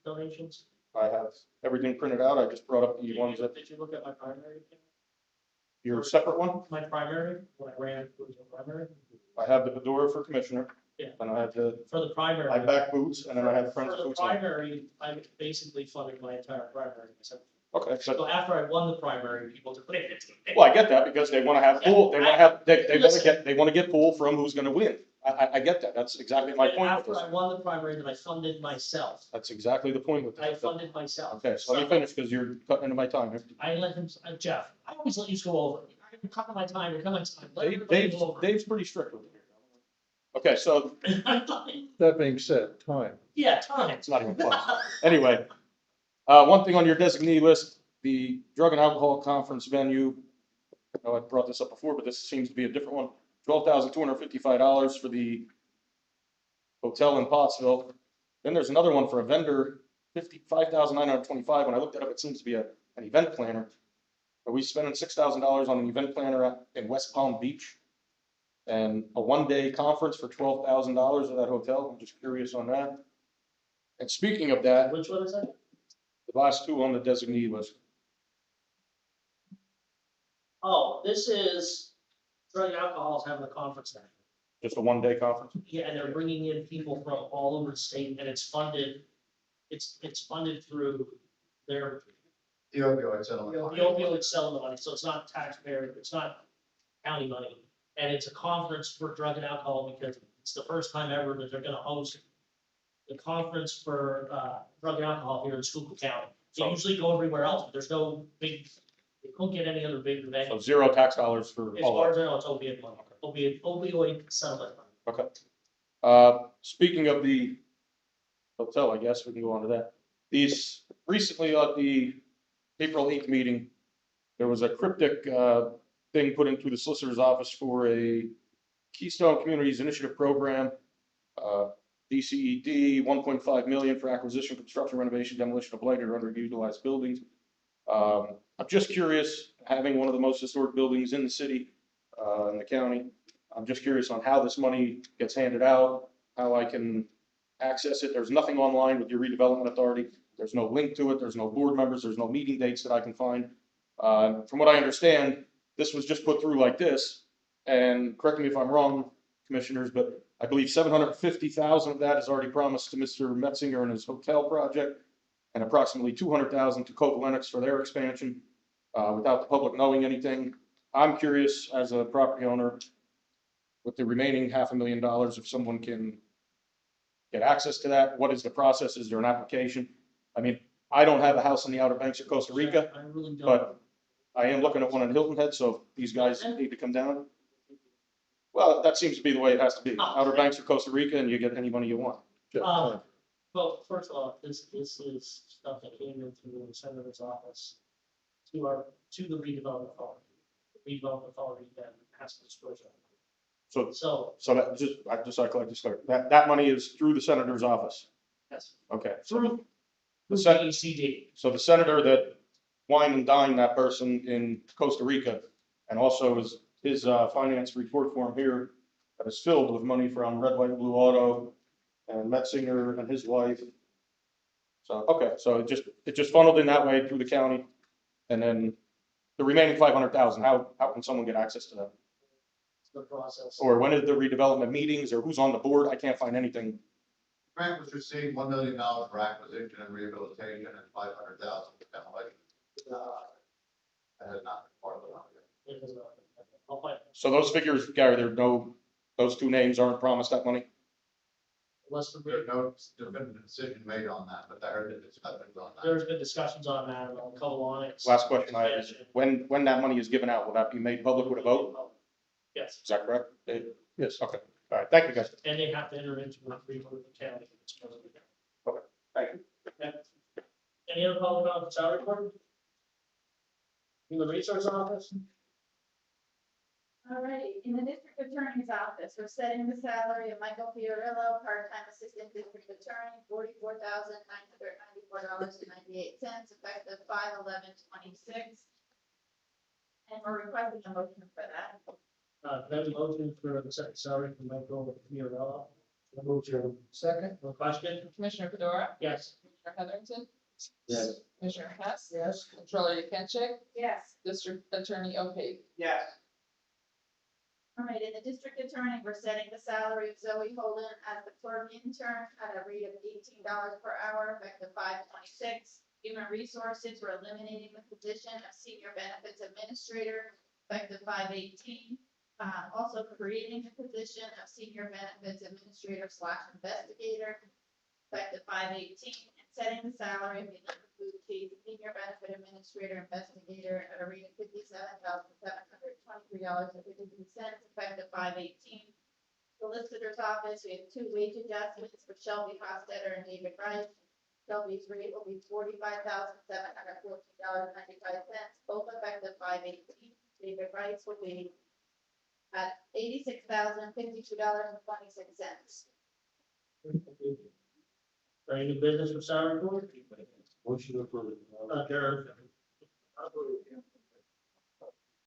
donations? I have everything printed out. I just brought up the ones that, Did you look at my primary? your separate one? My primary, when I ran, was the primary? I have the Bedora for commissioner. Yeah. And I have the, For the primary. I back Boots, and then I have Friends For of the Boots. primary, I basically funded my entire primary myself. Okay, So so, after I won the primary, people donated to me. well, I get that, because they want to have pool, they want to have, they want to Listen. get, they want to get pool from who's going to win. I get that. That's exactly my And point with after this. I won the primary, then I funded myself. That's exactly the point with I this. funded myself. Okay, so let me finish, because you're cutting into my time. I let him, Jeff, I always let you go over. You're cutting my time, you're cutting my time. Let everybody Dave's, go over. Dave's pretty strict with it. Okay, so That being said, time. Yeah, time. it's not even close. Anyway, one thing on your designee list, the drug and alcohol conference venue. I know I brought this up before, but this seems to be a different one. $12,255 for the hotel in Pottsville. Then there's another one for a vendor, $55,925. When I looked it up, it seems to be an event planner. Are we spending $6,000 on an event planner in West Palm Beach? And a one-day conference for $12,000 at that hotel? I'm just curious on that. And speaking of that, Which one is that? the last two on the designee list. Oh, this is drug and alcohol is having a conference there. Just a one-day conference? Yeah, and they're bringing in people from all over the state and it's funded, it's funded through their, The opioid the settlement. opioid settlement money, so it's not taxpayer, it's not county money. And it's a conference for drug and alcohol because it's the first time ever that they're gonna host the conference for, drug and alcohol here in Schuylkill County. They So- usually go everywhere else, but there's no big, they couldn't get any other big event. So zero tax dollars for As all far of as I know, it's opioid settlement money. it. Okay. Speaking of the hotel, I guess we can go on to that. These, recently at the April 8th meeting, there was a cryptic, thing put into the solicitor's office for a Keystone Communities Initiative Program, DCED, 1.5 million for acquisition, construction, renovation, demolition of blighted or underutilized buildings. I'm just curious, having one of the most historic buildings in the city, in the county, I'm just curious on how this money gets handed out, how I can access it. There's nothing online with your redevelopment authority. There's no link to it. There's no board members. There's no meeting dates that I can find. From what I understand, this was just put through like this, and correct me if I'm wrong, commissioners, but I believe 750,000 of that is already promised to Mr. Metzinger and his hotel project, and approximately 200,000 to Cove Lennox for their expansion, without the public knowing anything. I'm curious, as a property owner, with the remaining $500,000, if someone can get access to that, what is the process? Is there an application? I mean, I don't have a house in the Outer Banks of Costa Rica, I really don't. but I am looking at one in Hilton Head, so if these guys need to come down. Well, that seems to be the way it has to be. Outer Banks of Costa Rica, and you get any money you want. Well, first of all, this is stuff that came in through the senator's office to the redevelopment authority. The redevelopment authority then has to disperse it. So that just so I collect this clear, that money is through the senator's office. Yes. Okay. Through The the ECD. So the senator that wine and dined that person in Costa Rica And also his finance report form here that is filled with money from Red, White, Blue Auto and Metzinger and his wife. So, okay, so it just funneled in that way through the county. And then the remaining 500,000, how can someone get access to that? It's the process. Or when is the redevelopment meetings, or who's on the board? I can't find anything. Grant was received $1 million for acquisition and rehabilitation and 500,000 for demolition. That has not been part of the one. I'll find, So those figures, Gary, those two names aren't promised that money? unless the, There's no definitive decision made on that, but there have been discussions on that. There's been discussions on that, on colonics. Last question I have is, when that money is given out, will that be made public with a vote? Yes, Is that correct? Yes. Okay, all right, thank you, guys. and they have to enter into an agreement with the county. Thank you. Okay. Any other public on the salary report? Human Resource Office? Alrighty, in the district attorney's office, we're setting the salary of Michael Fiorillo, part-time assistant district attorney, $44,994.98, effective 5/11/26. And we're requesting a motion for that. Can I have a motion for the second salary for Michael Fiorello? I move to second. No question? Commissioner Fedora, Yes. Commissioner Heatherington, Yes. Commissioner Hess, Yes. Controller Yekenship, Yes. District Attorney O'Hagan. Yes. Alright, in the district attorney, we're setting the salary of Zoe Holden as the clerk intern at a rate of $18 per hour, effective 5/26. Human resources, we're eliminating the position of senior benefits administrator, effective 5/18. Also creating the position of senior benefits administrator / investigator, effective 5/18, and setting the salary of Elizabeth Boutique, senior benefit administrator investigator at a rate of $57,723.52, effective 5/18. Solicitor's office, we have 2 wage adjustments for Shelby Hostetter and David Rice. Shelby's rate will be $45,714.95, both effective 5/18. David Rice will be at $86,052.26. Any new business for salary report? Motion approved. Derek,